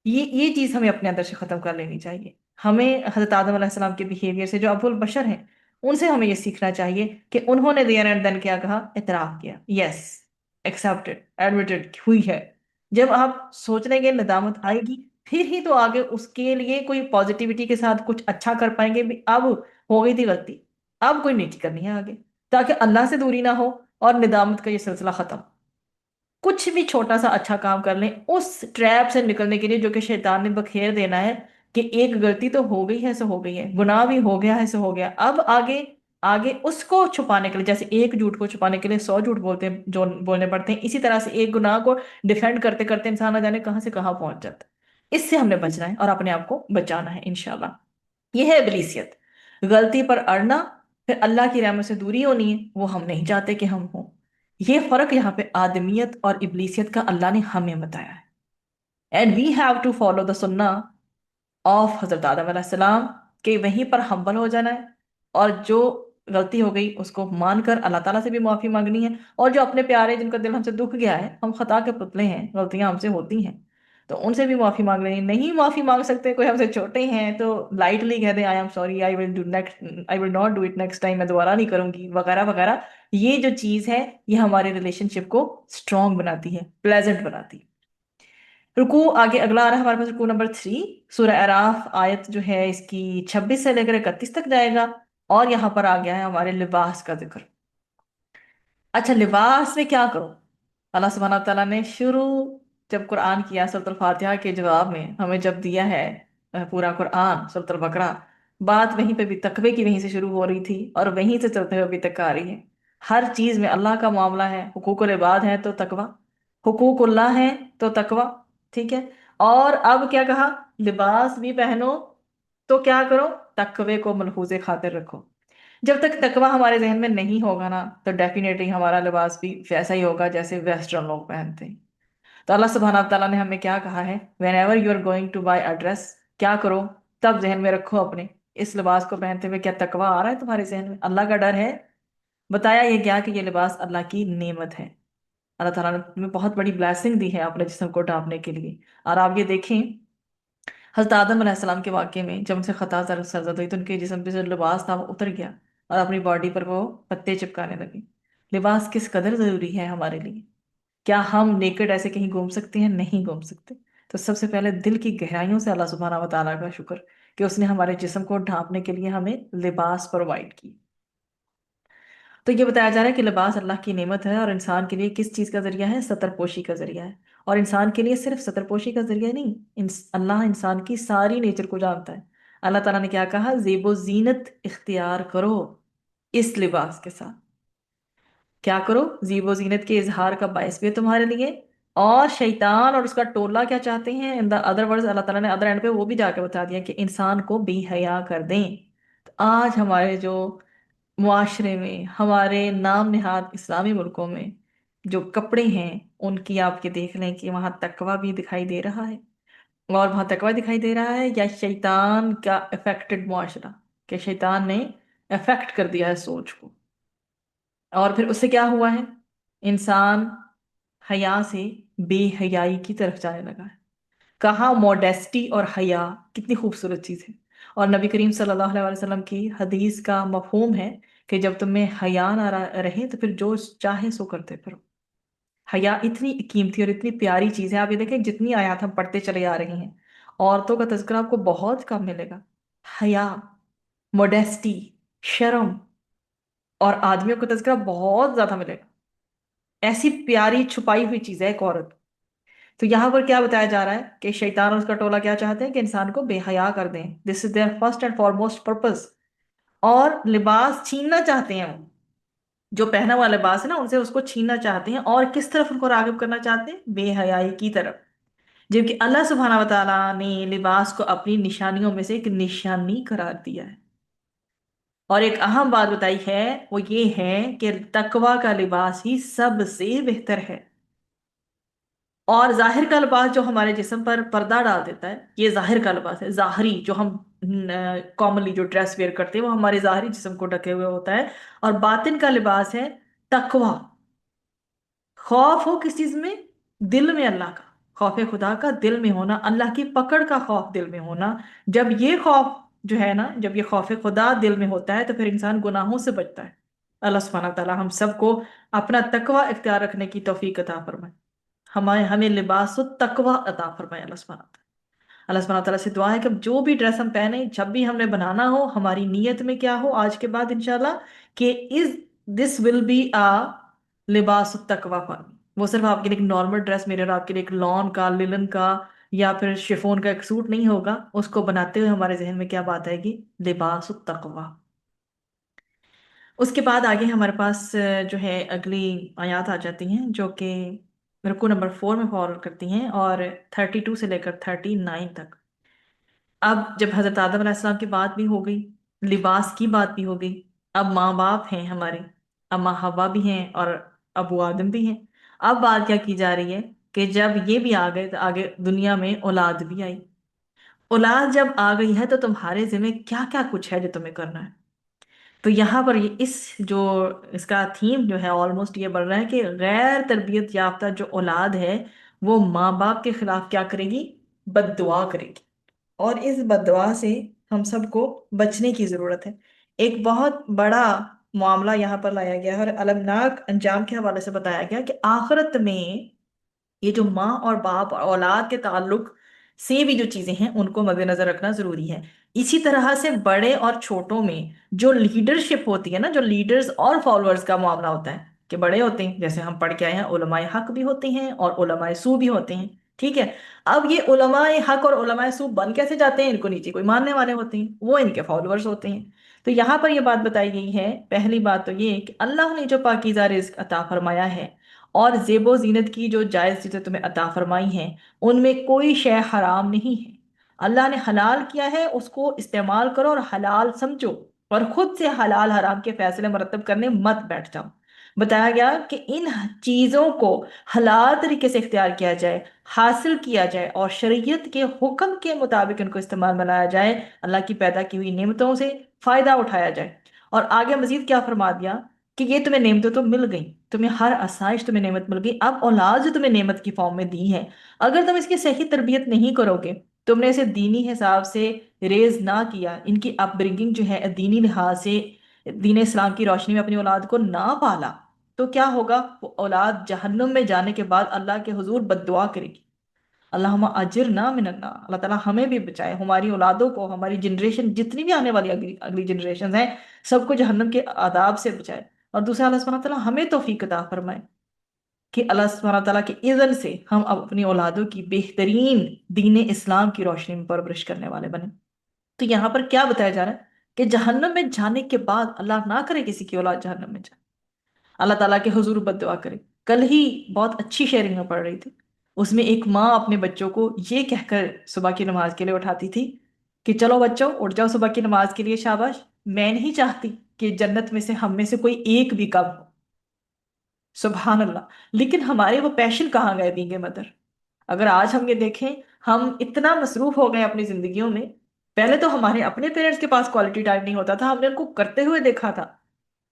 یہ چیز ہمیں اپنے اندر سے ختم کر لینی چاہیے۔ ہمیں حضرت آدم علیہ السلام کے بیہیویئر سے، جو ابو البشر ہیں، ان سے ہمیں یہ سیکھنا چاہیے کہ انہوں نے دیر اینڈ دین کیا کہا؟ اعتراف کیا، یس، ایکسپٹڈ، ایڈمیٹڈ ہوئی ہے۔ جب آپ سوچ لیں گے، ندامت آئے گی، پھر ہی تو آگے اس کے لیے کوئی پازیٹیوٹی کے ساتھ کچھ اچھا کر پائیں گے بھی۔ اب ہو گئی تھی غلطی، اب کوئی نیکی کرنی ہے آگے، تاکہ اللہ سے دوری نہ ہو اور ندامت کا یہ سلسلہ ختم۔ کچھ بھی چھوٹا سا اچھا کام کر لیں اس ٹریپ سے نکلنے کے لیے جو کہ شیطان نے بکھیر دینا ہے، کہ ایک غلطی تو ہو گئی ہے سو ہو گئی ہے، گناہ بھی ہو گیا ہے سو ہو گیا، اب آگے آگے اس کو چھپانے کے لیے، جیسے ایک جھوٹ کو چھپانے کے لیے 100 جھوٹ بولتے ہیں، جو بولنے پڑتے ہیں، اسی طرح سے ایک گناہ کو ڈیفینڈ کرتے کرتے انسان نہ جانے کہاں سے کہاں پہنچ جاتا ہے۔ اس سے ہم نے بچنا ہے اور اپنے آپ کو بچانا ہے انشاءاللہ۔ یہ ہے ابلیسیت، غلطی پر اڑنا، پھر اللہ کی رحمت سے دوری ہونی ہے، وہ ہم نہیں چاہتے کہ ہم ہوں۔ یہ فرق یہاں پہ آدمیت اور ابلیسیت کا اللہ نے ہمیں بتایا ہے۔ And we have to follow the سنہ آف حضرت آدم علیہ السلام، کہ وہیں پر ہمبل ہو جانا ہے، اور جو غلطی ہو گئی اس کو مان کر اللہ تعالیٰ سے بھی معافی مانگنی ہے، اور جو اپنے پیارے جن کا دل ہم سے دکھ گیا ہے، ہم خطا کے پتلے ہیں، غلطیاں ہم سے ہوتی ہیں، تو ان سے بھی معافی مانگ لینی۔ نہیں معافی مانگ سکتے، کوئی ہم سے چھوٹے ہیں، تو لائٹلی کہہ دیں I am sorry, I will not do it next time, میں دوبارہ نہیں کروں گی، وغیرہ وغیرہ۔ یہ جو چیز ہے یہ ہمارے ریلیشن شپ کو اسٹرانگ بناتی ہے، پلیزنٹ بناتی ہے۔ رکوع آگے اگلا آ رہا ہے ہمارے پاس، رکوع نمبر 3، سورہ اعراف، آیت جو ہے اس کی 26 سے لے کر 31 تک جائے گا، اور یہاں پر آ گیا ہے ہمارے لباس کا ذکر۔ اچھا، لباس میں کیا کرو؟ اللہ سبحانہ و تعالیٰ نے شروع جب قرآن کیا سورۃ الفاتحہ کے جواب میں، ہمیں جب دیا ہے پورا قرآن سورۃ البقرہ، بات وہیں پہ بھی تقوی کی وہیں سے شروع ہو رہی تھی، اور وہیں سے چلتے ہوئے ابھی تک آ رہی ہے۔ ہر چیز میں اللہ کا معاملہ ہے، حقوق العباد ہے تو تقوی، حقوق اللہ ہے تو تقوی، ٹھیک ہے؟ اور اب کیا کہا؟ لباس بھی پہنو تو کیا کرو؟ تقوی کو ملحوظ خاطر رکھو۔ جب تک تقوی ہمارے ذہن میں نہیں ہوگا نا، تو ڈیفینیٹلی ہمارا لباس بھی ویسا ہی ہوگا جیسے ویسٹرن لوگ پہنتے ہیں۔ تو اللہ سبحانہ تعالیٰ نے ہمیں کیا کہا ہے؟ Whenever you are going to buy a dress, کیا کرو؟ تب ذہن میں رکھو اپنے اس لباس کو پہنتے ہوئے کیا تقوی آ رہا ہے تمہارے ذہن میں؟ اللہ کا ڈر ہے؟ بتایا یہ کیا کہ یہ لباس اللہ کی نعمت ہے، اللہ تعالیٰ نے تمہیں بہت بڑی بلیسنگ دی ہے اپنے جسم کو ڈھانپنے کے لیے۔ اور آپ یہ دیکھیں، حضرت آدم علیہ السلام کے واقعے میں جب ان سے خطا سرزد ہوئی تو ان کے جسم پہ جو لباس تھا وہ اتر گیا، اور اپنی باڈی پر وہ پتے چپکانے لگے۔ لباس کس قدر ضروری ہے ہمارے لیے! کیا ہم نیکڈ ایسے کہیں گھوم سکتے ہیں؟ نہیں گھوم سکتے۔ تو سب سے پہلے دل کی گہرائیوں سے اللہ سبحانہ و تعالیٰ کا شکر کہ اس نے ہمارے جسم کو ڈھانپنے کے لیے ہمیں لباس پرووائڈ کی۔ تو یہ بتایا جا رہا ہے کہ لباس اللہ کی نعمت ہے، اور انسان کے لیے کس چیز کا ذریعہ ہے؟ ستر پوشی کا ذریعہ ہے۔ اور انسان کے لیے صرف ستر پوشی کا ذریعہ نہیں، اللہ انسان کی ساری نیچر کو جانتا ہے۔ اللہ تعالیٰ نے کیا کہا؟ زیب و زینت اختیار کرو اس لباس کے ساتھ۔ کیا کرو؟ زیب و زینت کے اظہار کا باعث بھی ہے تمہارے لیے۔ اور شیطان اور اس کا ٹولہ کیا چاہتے ہیں؟ ان دا ادر ورڈز اللہ تعالیٰ نے ادر اینڈ پہ وہ بھی جا کے بتا دیا کہ انسان کو بے حیا کر دیں۔ تو آج ہمارے جو معاشرے میں، ہمارے نام نہاد اسلامی ملکوں میں جو کپڑے ہیں، ان کی آپ کے دیکھ لیں کہ وہاں تقوی بھی دکھائی دے رہا ہے، اور وہاں تقوی دکھائی دے رہا ہے یا شیطان کا افیکٹڈ معاشرہ، کہ شیطان نے افیکٹ کر دیا ہے سوچ کو، اور پھر اس سے کیا ہوا ہے؟ انسان حیا سے بے حیائی کی طرف جانے لگا ہے۔ کہاں موڈیسٹی اور حیا کتنی خوبصورت چیز ہے! اور نبی کریم صلی اللہ علیہ وسلم کی حدیث کا مفہوم ہے کہ جب تمہیں حیا نہ رہے تو پھر جو چاہے سو کرتے پھرو۔ حیا اتنی قیمتی اور اتنی پیاری چیز ہے، آپ یہ دیکھیں جتنی آیات ہم پڑھتے چلے آ رہی ہیں، عورتوں کا تذکرہ آپ کو بہت کم ملے گا۔ حیا، موڈیسٹی، شرم، اور آدمیوں کا تذکرہ بہت زیادہ ملے گا۔ ایسی پیاری چھپائی ہوئی چیز ہے ایک عورت۔ تو یہاں پر کیا بتایا جا رہا ہے کہ شیطان اور اس کا ٹولہ کیا چاہتے ہیں کہ انسان کو بے حیا کر دیں، this is their first and foremost purpose. اور لباس چھیننا چاہتے ہیں، وہ جو پہنا ہوا لباس ہے نا ان سے اس کو چھیننا چاہتے ہیں، اور کس طرف ان کو راغب کرنا چاہتے ہیں؟ بے حیائی کی طرف۔ جبکہ اللہ سبحانہ و تعالیٰ نے لباس کو اپنی نشانیوں میں سے ایک نشانی قرار دیا ہے، اور ایک اہم بات بتائی ہے، وہ یہ ہے کہ تقوی کا لباس ہی سب سے بہتر ہے۔ اور ظاہر کا لباس جو ہمارے جسم پر پردہ ڈال دیتا ہے، یہ ظاہر کا لباس ہے، ظاہری جو ہم کامنلی جو ڈریس ویئر کرتے ہیں وہ ہمارے ظاہری جسم کو ڈھکے ہوئے ہوتا ہے۔ اور باطن کا لباس ہے تقوی۔ خوف ہو کس چیز میں؟ دل میں اللہ کا خوف، خدا کا دل میں ہونا، اللہ کی پکڑ کا خوف دل میں ہونا۔ جب یہ خوف جو ہے نا، جب یہ خوف خدا دل میں ہوتا ہے تو پھر انسان گناہوں سے بچتا ہے۔ اللہ سبحانہ تعالیٰ ہم سب کو اپنا تقوی اختیار رکھنے کی توفیق عطا فرمائے، ہمیں لباس و تقوی عطا فرمائے اللہ سبحانہ تعالیٰ۔ اللہ سبحانہ تعالیٰ سے دعا ہے کہ جو بھی ڈریس ہم پہنے، جب بھی ہم نے بنانا ہو، ہماری نیت میں کیا ہو آج کے بعد انشاءاللہ کہ از دس ول بی لباس التقوی فار می۔ وہ صرف آپ کے لیے ایک نارمل ڈریس، میرے اور آپ کے لیے ایک لون کا، للن کا، یا پھر شفون کا ایک سوٹ نہیں ہوگا۔ اس کو بناتے ہوئے ہمارے ذہن میں کیا بات آئے گی؟ لباس التقوی۔ اس کے بعد آگے ہمارے پاس جو ہے اگلی آیات آ جاتی ہیں جو کہ رکو نمبر 4 میں فالو کرتی ہیں، اور 32 سے لے کر 39 تک۔ اب جب حضرت آدم علیہ السلام کی بات بھی ہو گئی، لباس کی بات بھی ہو گئی، اب ماں باپ ہیں ہمارے، اما حوا بھی ہیں اور ابو آدم بھی ہیں۔ اب بات کیا کی جا رہی ہے کہ جب یہ بھی آ گئے تو آگے دنیا میں اولاد بھی آئی۔ اولاد جب آ گئی ہے تو تمہارے ذمہ کیا کیا کچھ ہے جو تمہیں کرنا ہے؟ تو یہاں پر اس کا تھیم جو ہے آلموسٹ یہ بڑھ رہا ہے کہ غیر تربیت یافتہ جو اولاد ہے وہ ماں باپ کے خلاف کیا کرے گی؟ بد دعا کرے گی، اور اس بد دعا سے ہم سب کو بچنے کی ضرورت ہے۔ ایک بہت بڑا معاملہ یہاں پر لایا گیا ہے اور المناک انجام کے حوالے سے بتایا گیا کہ آخرت میں یہ جو ماں اور باپ اور اولاد کے تعلق سے بھی جو چیزیں ہیں ان کو مد نظر رکھنا ضروری ہے۔ اسی طرح سے بڑے اور چھوٹوں میں جو لیڈرشپ ہوتی ہے نا، جو لیڈرز اور فالوورز کا معاملہ ہوتا ہے کہ بڑے ہوتے ہیں، جیسے ہم پڑھ کے آئے ہیں علماء حق بھی ہوتے ہیں اور علماء سو بھی ہوتے ہیں، ٹھیک ہے؟ اب یہ علماء حق اور علماء سو بن کیسے جاتے ہیں؟ ان کو نیچے کوئی ماننے والے ہوتے ہیں، وہ ان کے فالوورز ہوتے ہیں۔ تو یہاں پر یہ بات بتائی گئی ہے، پہلی بات تو یہ کہ اللہ نے جو پاکیزہ رزق عطا فرمایا ہے اور زیب و زینت کی جو جائز چیزیں تمہیں عطا فرمائی ہیں، ان میں کوئی شے حرام نہیں ہے۔ اللہ نے حلال کیا ہے، اس کو استعمال کرو اور حلال سمجھو، اور خود سے حلال حرام کے فیصلے مرتب کرنے مت بیٹھ جاؤ۔ بتایا گیا کہ ان چیزوں کو حلال طریقے سے اختیار کیا جائے، حاصل کیا جائے، اور شریعت کے حکم کے مطابق ان کو استعمال میں لایا جائے، اللہ کی پیدا کی ہوئی نعمتوں سے فائدہ اٹھایا جائے۔ اور آگے مزید کیا فرما دیا کہ یہ تمہیں نعمتیں تو مل گئی، تمہیں ہر آسائش تمہیں نعمت مل گئی، اب اولاد جو تمہیں نعمت کی فارم میں دی ہے، اگر تم اس کی صحیح تربیت نہیں کرو گے، تم نے اسے دینی حساب سے ریز نہ کیا، ان کی اپ برنگنگ جو ہے دینی لحاظ سے دین اسلام کی روشنی میں اپنی اولاد کو نہ پالا، تو کیا ہوگا؟ وہ اولاد جہنم میں جانے کے بعد اللہ کے حضور بد دعا کرے گی، اللہم اجرنا من النار۔ اللہ تعالیٰ ہمیں بھی بچائے، ہماری اولادوں کو، ہماری جنریشن جتنی بھی آنے والی اگلی جنریشن ہیں، سب کو جہنم کے عذاب سے بچائے۔ اور دوسرا اللہ سبحانہ تعالیٰ ہمیں توفیق عطا فرمائے کہ اللہ سبحانہ تعالیٰ کے اذن سے ہم اپنی اولادوں کی بہترین دین اسلام کی روشنی میں پرورش کرنے والے بنیں۔ تو یہاں پر کیا بتایا جا رہا ہے کہ جہنم میں جانے کے بعد اللہ نہ کرے کسی کی اولاد جہنم میں جائے، اللہ تعالیٰ کے حضور بد دعا کرے۔ کل ہی بہت اچھی شیئرنگ میں پڑھ رہی تھی، اس میں ایک ماں اپنے بچوں کو یہ کہہ کر صبح کی نماز کے لیے اٹھاتی تھی کہ چلو بچوں اٹھ جاؤ صبح کی نماز کے لیے، شاباش، میں نہیں چاہتی کہ جنت میں سے ہم میں سے کوئی ایک بھی کم ہو۔ سبحان اللہ، لیکن ہمارے وہ پیشن کہاں گئے بینگ اے مدر؟ اگر آج ہم یہ دیکھیں، ہم اتنا مصروف ہو گئے اپنی زندگیوں میں، پہلے تو ہمارے اپنے پیرنٹس کے پاس کوالٹی ٹائم نہیں ہوتا تھا، ہم نے ان کو کرتے ہوئے دیکھا تھا۔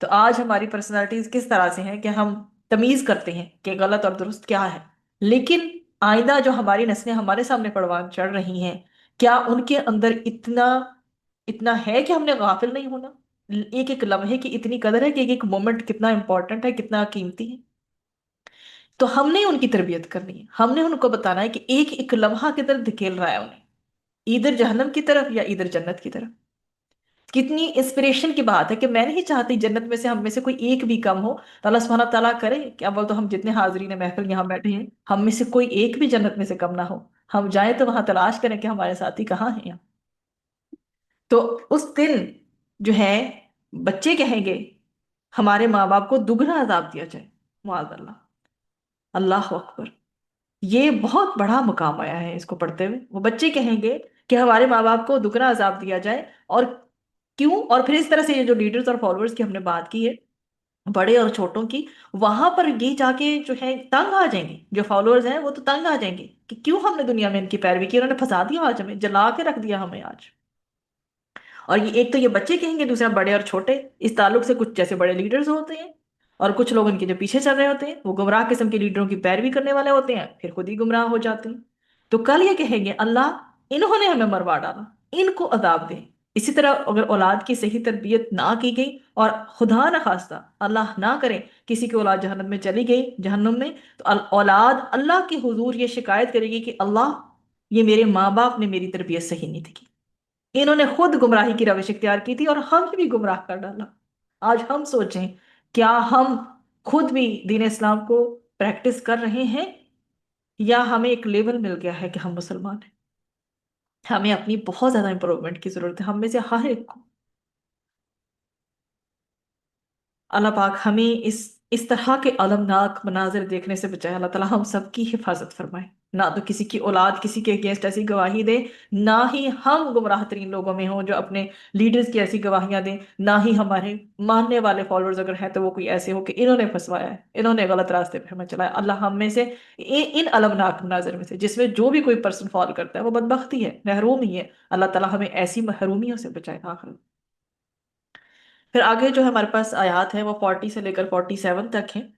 تو آج ہماری پرسنالٹیز کس طرح سے ہیں کہ ہم تمیز کرتے ہیں کہ غلط اور درست کیا ہے، لیکن آئندہ جو ہماری نسلیں ہمارے سامنے پروان چڑھ رہی ہیں، کیا ان کے اندر اتنا ہے کہ ہم نے غافل نہیں ہونا؟ ایک ایک لمحے کی اتنی قدر ہے کہ ایک ایک مومنٹ کتنا امپورٹنٹ ہے، کتنا قیمتی ہے. تو ہم نے ان کی تربیت کرنی ہے، ہم نے ان کو بتانا ہے کہ ایک ایک لمحہ کدھر دھکیل رہا ہے انہیں، ادھر جہنم کی طرف یا ادھر جنت کی طرف. کتنی انسپریشن کی بات ہے کہ میں نہیں چاہتی جنت میں سے ہم میں سے کوئی ایک بھی کم ہو. تو اللہ سبحانہ تعالیٰ کرے کہ اب تو ہم جتنے حاضرین محفل یہاں بیٹھے ہیں ہم میں سے کوئی ایک بھی جنت میں سے کم نہ ہو. ہم جائیں تو وہاں تلاش کریں کہ ہمارے ساتھی کہاں ہیں. تو اس دن جو ہے بچے کہیں گے ہمارے ماں باپ کو دگنا عذاب دیا جائے، معاذ اللہ. اللہ اکبر. یہ بہت بڑا مقام آیا ہے اس کو پڑھتے ہوئے. وہ بچے کہیں گے کہ ہمارے ماں باپ کو دگنا عذاب دیا جائے. اور کیوں؟ اور پھر اس طرح سے یہ جو لیڈرز اور فالوورز کی ہم نے بات کی ہے، بڑے اور چھوٹوں کی، وہاں پر یہ جا کے جو ہے تنگ آ جائیں گے. جو فالوورز ہیں وہ تو تنگ آ جائیں گے کہ کیوں ہم نے دنیا میں ان کی پیروی کی، انہوں نے پھنسا دیا، آج ہمیں جلا کے رکھ دیا ہمیں آج. اور یہ ایک تو یہ بچے کہیں گے، دوسرا بڑے اور چھوٹے. اس تعلق سے کچھ جیسے بڑے لیڈرز ہوتے ہیں اور کچھ لوگ ان کے جو پیچھے چل رہے ہوتے ہیں، وہ گمراہ قسم کے لیڈروں کی پیروی کرنے والے ہوتے ہیں، پھر خود ہی گمراہ ہو جاتے ہیں. تو کل یہ کہیں گے اللہ انہوں نے ہمیں مروا ڈالا، ان کو عذاب دے. اسی طرح اگر اولاد کی صحیح تربیت نہ کی گئی اور خدا نخواستہ اللہ نہ کرے کسی کی اولاد جہنم میں چلی گئی، جہنم میں، تو اولاد اللہ کے حضور یہ شکایت کرے گی کہ اللہ یہ میرے ماں باپ نے میری تربیت صحیح نہیں تھی، انہوں نے خود گمراہی کی روش اختیار کی تھی اور ہم بھی گمراہ کر ڈالا. آج ہم سوچیں کیا ہم خود بھی دین اسلام کو پریکٹس کر رہے ہیں یا ہمیں ایک لیول مل گیا ہے کہ ہم مسلمان ہیں. ہمیں اپنی بہت زیادہ امپروومنٹ کی ضرورت ہے، ہم میں سے ہر ایک کو. اللہ پاک ہمیں اس طرح کے المناک مناظر دیکھنے سے بچائے. اللہ تعالیٰ ہم سب کی حفاظت فرمائے. نہ تو کسی کی اولاد کسی کے اگینسٹ ایسی گواہی دے، نہ ہی ہم گمراہ ترین لوگوں میں ہوں جو اپنے لیڈرز کی ایسی گواہیاں دیں، نہ ہی ہمارے ماننے والے فالوورز اگر ہیں تو وہ کوئی ایسے ہو کہ انہوں نے پھنسوایا ہے، انہوں نے غلط راستے پہ ہمیں چلایا. اللہ ہم میں سے ان المناک مناظر میں سے جس میں جو بھی کوئی پرسن فال کرتا ہے وہ بدبخت ہی ہے، محروم ہی ہے. اللہ تعالیٰ ہمیں ایسی محرومیوں سے بچائے آخر. پھر آگے جو ہمارے پاس آیات ہے وہ 40 سے لے کر 47 تک ہیں.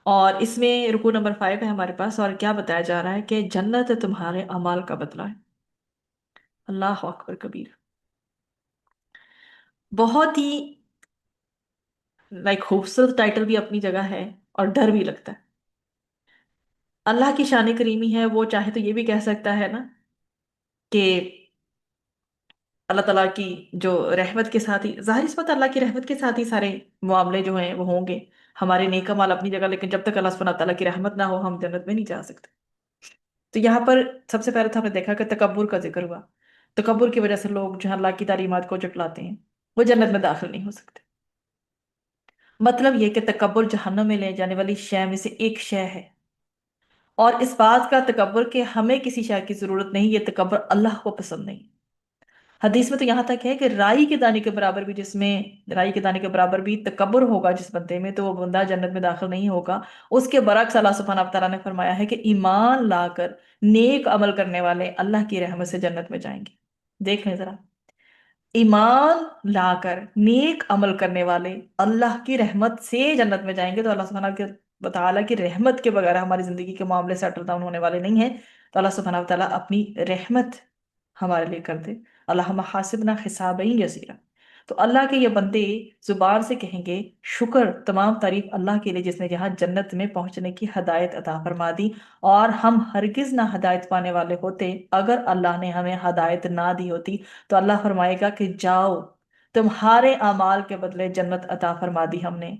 اور اس میں رکو نمبر 5 ہے ہمارے پاس، اور کیا بتایا جا رہا ہے کہ جنت تمہارے اعمال کا بدلہ ہے. اللہ اکبر کبیر. بہت ہی خوبصورت ٹائٹل بھی اپنی جگہ ہے اور ڈر بھی لگتا ہے. اللہ کی شان کریمی ہے، وہ چاہے تو یہ بھی کہہ سکتا ہے نا کہ اللہ تعالیٰ کی جو رحمت کے ساتھ ہی، ظاہر اس بات اللہ کی رحمت کے ساتھ ہی سارے معاملے جو ہیں وہ ہوں گے. ہمارے نیک اعمال اپنی جگہ، لیکن جب تک اللہ سبحانہ تعالیٰ کی رحمت نہ ہو ہم جنت میں نہیں جا سکتے. تو یہاں پر سب سے پہلے تو ہم نے دیکھا کہ تکبر کا ذکر ہوا. تکبر کی وجہ سے لوگ جو ہے اللہ کی تعلیمات کو جٹلاتے ہیں، وہ جنت میں داخل نہیں ہو سکتے. مطلب یہ کہ تکبر جہنم میں لے جانے والی شے میں سے ایک شے ہے. اور اس بات کا تکبر کہ ہمیں کسی شے کی ضرورت نہیں، یہ تکبر اللہ کو پسند نہیں. حدیث میں تو یہاں تک ہے کہ رائی کے دانے کے برابر بھی، جس میں رائی کے دانے کے برابر بھی تکبر ہوگا جس بندے میں، تو وہ بندہ جنت میں داخل نہیں ہوگا. اس کے برعکس اللہ سبحانہ تعالیٰ نے فرمایا ہے کہ ایمان لا کر نیک عمل کرنے والے اللہ کی رحمت سے جنت میں جائیں گے. دیکھ لیں ذرا، ایمان لا کر نیک عمل کرنے والے اللہ کی رحمت سے جنت میں جائیں گے. تو اللہ سبحانہ تعالیٰ کی رحمت کے بغیر ہماری زندگی کے معاملے سیٹل ڈاؤن ہونے والے نہیں ہیں. تو اللہ سبحانہ تعالیٰ اپنی رحمت ہمارے لیے کر دے. اللہ حاسبنا حسابا یسیرا. تو اللہ کے یہ بندے زبان سے کہیں گے شکر، تمام تعریف اللہ کے لیے جس نے یہاں جنت میں پہنچنے کی ہدایت عطا فرما دی. اور ہم ہرگز نہ ہدایت پانے والے ہوتے اگر اللہ نے ہمیں ہدایت نہ دی ہوتی. تو اللہ فرمائے گا کہ جاؤ تمہارے اعمال کے بدلے جنت عطا فرما دی ہم نے.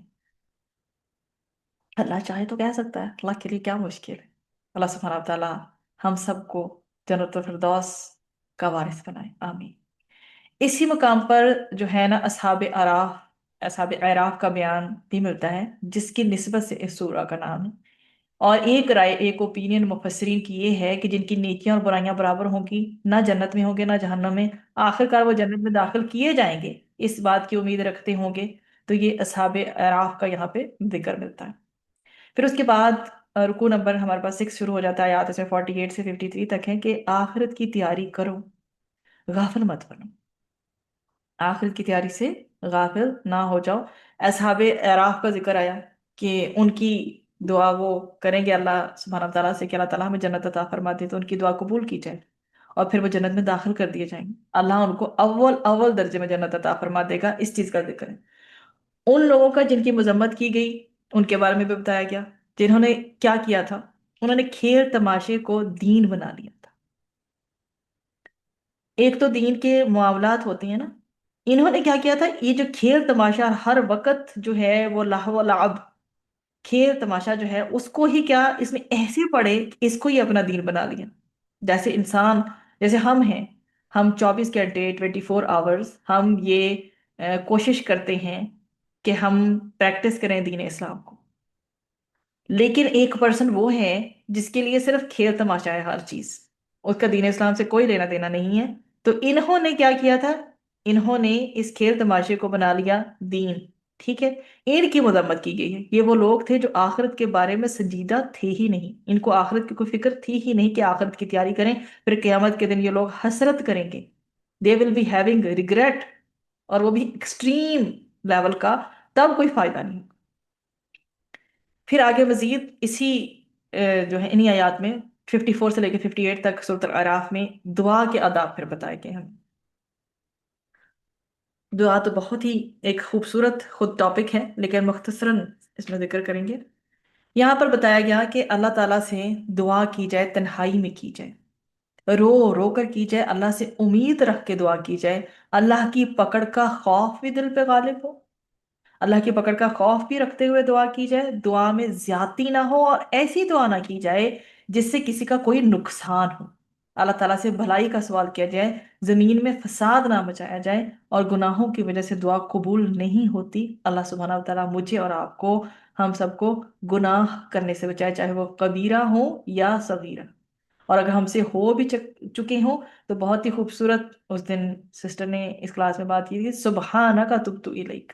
اللہ چاہے تو کہہ سکتا ہے، اللہ کے لیے کیا مشکل ہے. اللہ سبحانہ تعالیٰ ہم سب کو جنت الفردوس کا وارث بنائے، آمین. اسی مقام پر جو ہے نا اصحاب اعراف کا بیان بھی ملتا ہے جس کی نسبت سے اس سورہ کا نام ہے. اور ایک رائے، ایک اوپینین مفسرین کی یہ ہے کہ جن کی نیکیاں اور برائیاں برابر ہوں گی، نہ جنت میں ہوں گے نہ جہنم میں، آخر کار وہ جنت میں داخل کیے جائیں گے، اس بات کی امید رکھتے ہوں گے. تو یہ اصحاب اعراف کا یہاں پہ ذکر ملتا ہے. پھر اس کے بعد رکو نمبر ہمارے پاس 6 شروع ہو جاتا ہے، آیات اس میں 48 سے 53 تک ہیں کہ آخرت کی تیاری کرو، غافل مت بنو. آخرت کی تیاری سے غافل نہ ہو جاؤ. اصحاب اعراف کا ذکر آیا کہ ان کی دعا وہ کریں گے اللہ سبحانہ تعالیٰ سے کہ اللہ تعالیٰ ہمیں جنت عطا فرما دے، تو ان کی دعا قبول کی جائے. اور پھر وہ جنت میں داخل کر دیے جائیں گے. اللہ ان کو اول اول درجے میں جنت عطا فرما دے گا. اس چیز کا ذکر ہے. ان لوگوں کا جن کی مذمت کی گئی ان کے بارے میں بھی بتایا گیا، جنہوں نے کیا کیا تھا، انہوں نے کھیل تماشے کو دین بنا لیا تھا. ایک تو دین کے معاملات ہوتے ہیں نا، انہوں نے کیا کیا تھا، یہ جو کھیل تماشا ہر وقت جو ہے وہ لہو و لعب، کھیل تماشا جو ہے اس کو ہی کیا اس میں ایسے پڑے کہ اس کو ہی اپنا دین بنا لیا. جیسے انسان، جیسے ہم ہیں، ہم 24 گھنٹے 24 آورز ہم یہ کوشش کرتے ہیں کہ ہم پریکٹس کریں دین اسلام کو. لیکن ایک پرسن وہ ہے جس کے لیے صرف کھیل تماشا ہے ہر چیز، اس کا دین اسلام سے کوئی لینا دینا نہیں ہے. تو انہوں نے کیا کیا تھا، انہوں نے اس کھیل تماشے کو بنا لیا دین. ٹھیک ہے. ان کی مذمت کی گئی ہے. یہ وہ لوگ تھے جو آخرت کے بارے میں سنجیدہ تھے ہی نہیں، ان کو آخرت کی کوئی فکر تھی ہی نہیں کہ آخرت کی تیاری کریں. پھر قیامت کے دن یہ لوگ حسرت کریں گے. دے ول بی ہیونگ ریگریٹ، اور وہ بھی ایکسٹریم لیول کا. تب کوئی فائدہ نہیں. پھر آگے مزید اسی جو ہے انہی آیات میں 54 سے لے کے 58 تک سورۃ الاعراف میں دعا کے آداب پھر بتائے گئے ہیں. دعا تو بہت ہی ایک خوبصورت خود ٹاپک ہے، لیکن مختصراً اس میں ذکر کریں گے. یہاں پر بتایا گیا کہ اللہ تعالیٰ سے دعا کی جائے، تنہائی میں کی جائے، رو رو کر کی جائے، اللہ سے امید رکھ کے دعا کی جائے. اللہ کی پکڑ کا خوف بھی دل پہ غالب ہو، اللہ کی پکڑ کا خوف بھی رکھتے ہوئے دعا کی جائے. دعا میں زیادتی نہ ہو، اور ایسی دعا نہ کی جائے جس سے کسی کا کوئی نقصان ہو. اللہ تعالیٰ سے بھلائی کا سوال کیا جائے، زمین میں فساد نہ مچایا جائے. اور گناہوں کی وجہ سے دعا قبول نہیں ہوتی. اللہ سبحانہ و تعالیٰ مجھے اور آپ کو، ہم سب کو گناہ کرنے سے بچائے، چاہے وہ کبیرہ ہو یا صغیرہ. اور اگر ہم سے ہو بھی چکے ہوں تو بہت ہی خوبصورت اس دن سسٹر نے اس کلاس میں بات کی تھی، سبحانک تبت الیک.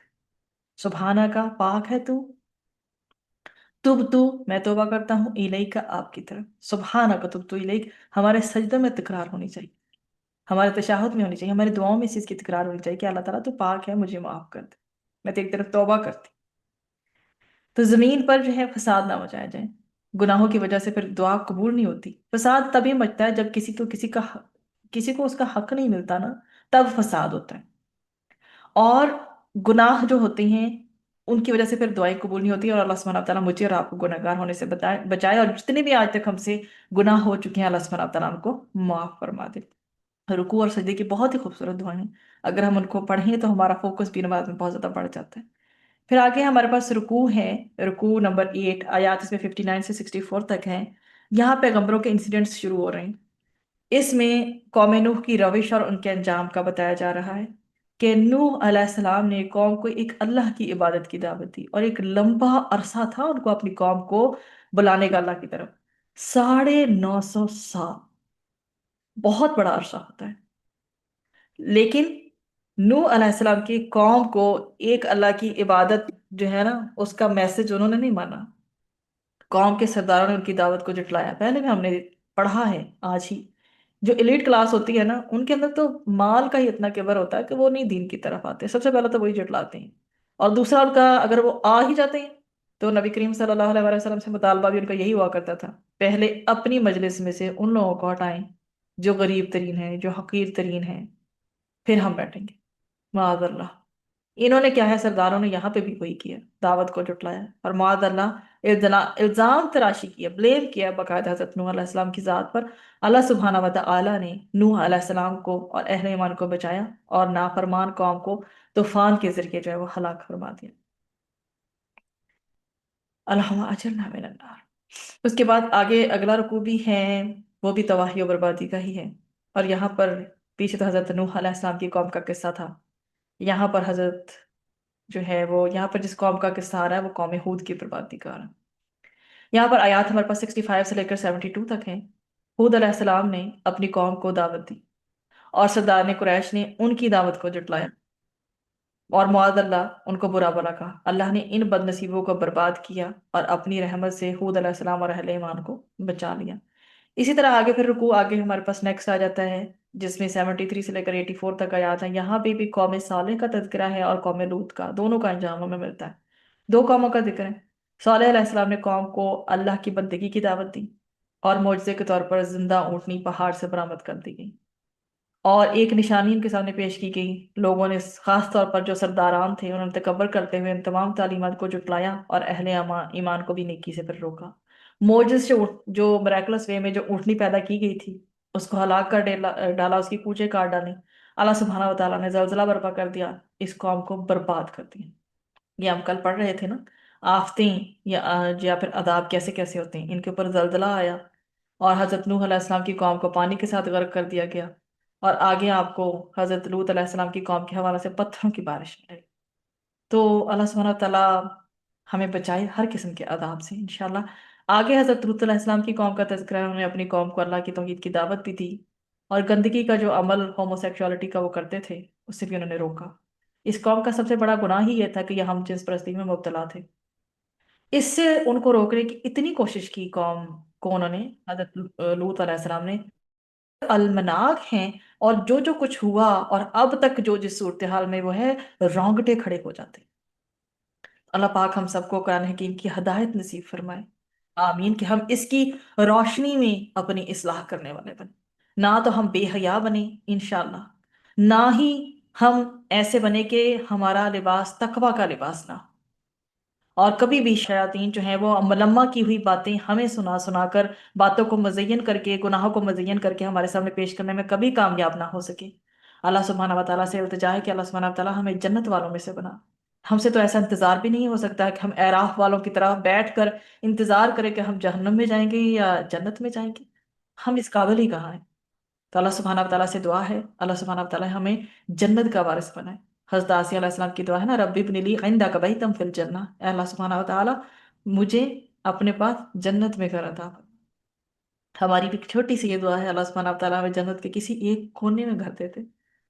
سبحانہ کا پاک ہے تو، تب تو میں توبہ کرتا ہوں، الیک کا آپ کی طرف. سبحانہ کا تب تو الیک ہمارے سجدہ میں تکرار ہونی چاہیے، ہمارے تشہد میں ہونی چاہیے، ہماری دعاؤں میں اس چیز کی تکرار ہونی چاہیے کہ اللہ تعالیٰ تو پاک ہے، مجھے معاف کر دے، میں تیری طرف توبہ کرتی. تو زمین پر جو ہے فساد نہ مچایا جائے. گناہوں کی وجہ سے پھر دعا قبول نہیں ہوتی. فساد تبھی مچتا ہے جب کسی کو اس کا حق نہیں ملتا نا، تب فساد ہوتا ہے. اور گناہ جو ہوتے ہیں ان کی وجہ سے پھر دعائیں قبول نہیں ہوتی. اور اللہ سبحانہ تعالیٰ مجھے اور آپ کو گناہ گار ہونے سے بچائے، اور جتنے بھی آج تک ہم سے گناہ ہو چکے ہیں اللہ سبحانہ تعالیٰ ان کو معاف فرما دے. رکوع اور سجدے کی بہت ہی خوبصورت دعائیں ہیں، اگر ہم ان کو پڑھیں تو ہمارا فوکس بھی نماز میں بہت زیادہ بڑھ جاتا ہے. پھر آگے ہمارے پاس رکوع ہے، رکوع نمبر 8، آیات اس میں 59 سے 64 تک ہیں. یہاں پیغمبروں کے انسیڈنٹس شروع ہو رہے ہیں. اس میں قوم نوح کی روش اور ان کے انجام کا بتایا جا رہا ہے کہ نوح علیہ السلام نے قوم کو ایک اللہ کی عبادت کی دعوت دی، اور ایک لمبا عرصہ تھا ان کو اپنی قوم کو بلانے کا اللہ کی طرف. 950 سال بہت بڑا عرصہ ہوتا ہے. لیکن نوح علیہ السلام کی قوم کو ایک اللہ کی عبادت جو ہے نا اس کا میسج انہوں نے نہیں مانا. قوم کے سرداروں نے ان کی دعوت کو جھٹلایا. پہلے بھی ہم نے پڑھا ہے آج ہی. جو ایلیٹ کلاس ہوتی ہے نا ان کے اندر تو مال کا ہی اتنا کبر ہوتا ہے کہ وہ نہیں دین کی طرف آتے. سب سے پہلے تو وہی جھٹلاتے ہیں، اور دوسرا ان کا اگر وہ آ ہی جاتے ہیں تو نبی کریم صلی اللہ علیہ وسلم سے مطالبہ بھی ان کا یہی ہوا کرتا تھا، پہلے اپنی مجلس میں سے ان لوگوں کو ہٹائیں جو غریب ترین ہیں، جو حقیر ترین ہیں، پھر ہم بیٹھیں گے. معاذ اللہ. انہوں نے کیا ہے، سرداروں نے یہاں پہ بھی وہی کیا، دعوت کو جھٹلایا، اور معاذ اللہ الزام تراشی کیا، بلیم کیا باقاعدہ حضرت نوح علیہ السلام کی ذات پر. اللہ سبحانہ و تعالی نے نوح علیہ السلام کو اور اہل ایمان کو بچایا، اور نافرمان قوم کو طوفان کے ذریعے جو ہے وہ ہلاک فرما دیا. اللہم اجرنا من النار. اس کے بعد آگے اگلا رکوع بھی ہے، وہ بھی تباہی و بربادی کا ہی ہے. اور یہاں پر پیچھے تو حضرت نوح علیہ السلام کی قوم کا قصہ تھا. یہاں پر حضرت جو ہے وہ یہاں پر جس قوم کا قصہ آ رہا ہے وہ قوم ہود کی بربادی کا آ رہا ہے. یہاں پر آیات ہمارے پاس 65 سے لے کر 72 تک ہیں. ہود علیہ السلام نے اپنی قوم کو دعوت دی، اور سردار قریش نے ان کی دعوت کو جھٹلایا، اور معاذ اللہ ان کو برا بلا کہا. اللہ نے ان بد نصیبوں کو برباد کیا، اور اپنی رحمت سے ہود علیہ السلام اور اہل ایمان کو بچا لیا. اسی طرح آگے پھر رکوع آگے ہمارے پاس نیکسٹ آ جاتا ہے، جس میں 73 سے لے کر 84 تک آیات ہیں. یہاں پہ بھی قوم صالح کا تذکرہ ہے اور قوم لوط کا، دونوں کا انجام ہمیں ملتا ہے. دو قوموں کا ذکر ہے. صالح علیہ السلام نے قوم کو اللہ کی بندگی کی دعوت دی، اور معجزے کے طور پر زندہ اونٹنی پہاڑ سے برآمد کر دی گئی، اور ایک نشانی ان کے سامنے پیش کی گئی۔ لوگوں نے خاص طور پر جو سرداران تھے انہوں نے تکبر کرتے ہوئے ان تمام تعلیمات کو جھٹلایا اور اہل ایمان کو بھی نیکی سے پھر روکا۔ موجز جو مریکلس وے میں جو اونٹنی پیدا کی گئی تھی اس کو ہلاک کر ڈالا، اس کی پوچھیں کاٹ ڈالی۔ اللہ سبحانہ و تعالیٰ نے زلزلہ برپا کر دیا، اس قوم کو برباد کر دیا۔ یہ ہم کل پڑھ رہے تھے نا، آفتیں یا پھر عذاب کیسے کیسے ہوتے ہیں، ان کے اوپر زلزلہ آیا اور حضرت نوح علیہ السلام کی قوم کو پانی کے ساتھ غرق کر دیا گیا، اور آگے آپ کو حضرت لوط علیہ السلام کی قوم کے حوالے سے پتھروں کی بارش ملے گی۔ تو اللہ سبحانہ تعالیٰ ہمیں بچائے ہر قسم کے عذاب سے انشاءاللہ۔ آگے حضرت لوط علیہ السلام کی قوم کا تذکرہ ہے، انہوں نے اپنی قوم کو اللہ کی توحید کی دعوت بھی دی، اور گندگی کا جو عمل ہومو سیکشوالٹی کا وہ کرتے تھے اس سے بھی انہوں نے روکا۔ اس قوم کا سب سے بڑا گناہ ہی یہ تھا کہ یہ ہم جنس پرستی میں مبتلا تھے۔ اس سے ان کو روکنے کی اتنی کوشش کی قوم کو انہوں نے، حضرت لوط علیہ السلام نے، المناک ہیں، اور جو جو کچھ ہوا اور اب تک جو جس صورتحال میں وہ ہے، رونگٹے کھڑے ہو جاتے۔ اللہ پاک ہم سب کو قرآن حکیم کی ہدایت نصیب فرمائے، آمین، کہ ہم اس کی روشنی میں اپنی اصلاح کرنے والے بنیں، نہ تو ہم بے حیا بنیں انشاءاللہ، نہ ہی ہم ایسے بنے کہ ہمارا لباس تقوی کا لباس نہ ہو، اور کبھی بھی شیاطین جو ہیں وہ ملمہ کی ہوئی باتیں ہمیں سنا سنا کر، باتوں کو مزین کر کے، گناہوں کو مزین کر کے ہمارے سامنے پیش کرنے میں کبھی کامیاب نہ ہو سکے۔ اللہ سبحانہ و تعالیٰ سے التجا ہے کہ اللہ سبحانہ و تعالیٰ ہمیں جنت والوں میں سے بنا۔ ہم سے تو ایسا انتظار بھی نہیں ہو سکتا ہے کہ ہم اعراف والوں کی طرح بیٹھ کر انتظار کریں کہ ہم جہنم میں جائیں گے یا جنت میں جائیں گے، ہم اس قابل ہی کہاں ہیں۔ تو اللہ سبحانہ و تعالیٰ سے دعا ہے اللہ سبحانہ و تعالیٰ ہمیں جنت کا وارث بنائے۔ حضرت آسیہ علیہ السلام کی دعا ہے نا، رب ابن لی عندک بیتا فی الجنہ، اے اللہ سبحانہ و تعالیٰ مجھے اپنے پاس جنت میں گھر عطا فرما۔ ہماری بھی چھوٹی سی یہ دعا ہے، اللہ سبحانہ و تعالیٰ ہمیں جنت کے کسی ایک کونے میں گھر دیتے۔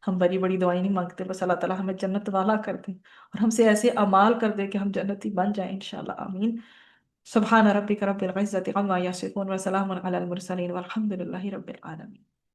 ہم بڑی بڑی دعائیں نہیں مانگتے، بس اللہ تعالیٰ ہمیں جنت والا کر دیں اور ہم سے ایسے اعمال کر دے کہ ہم جنتی بن جائیں انشاءاللہ، آمین۔ سبحان ربک رب العزت عما یصفون وسلام علی المرسلین والحمد للہ رب العالمین۔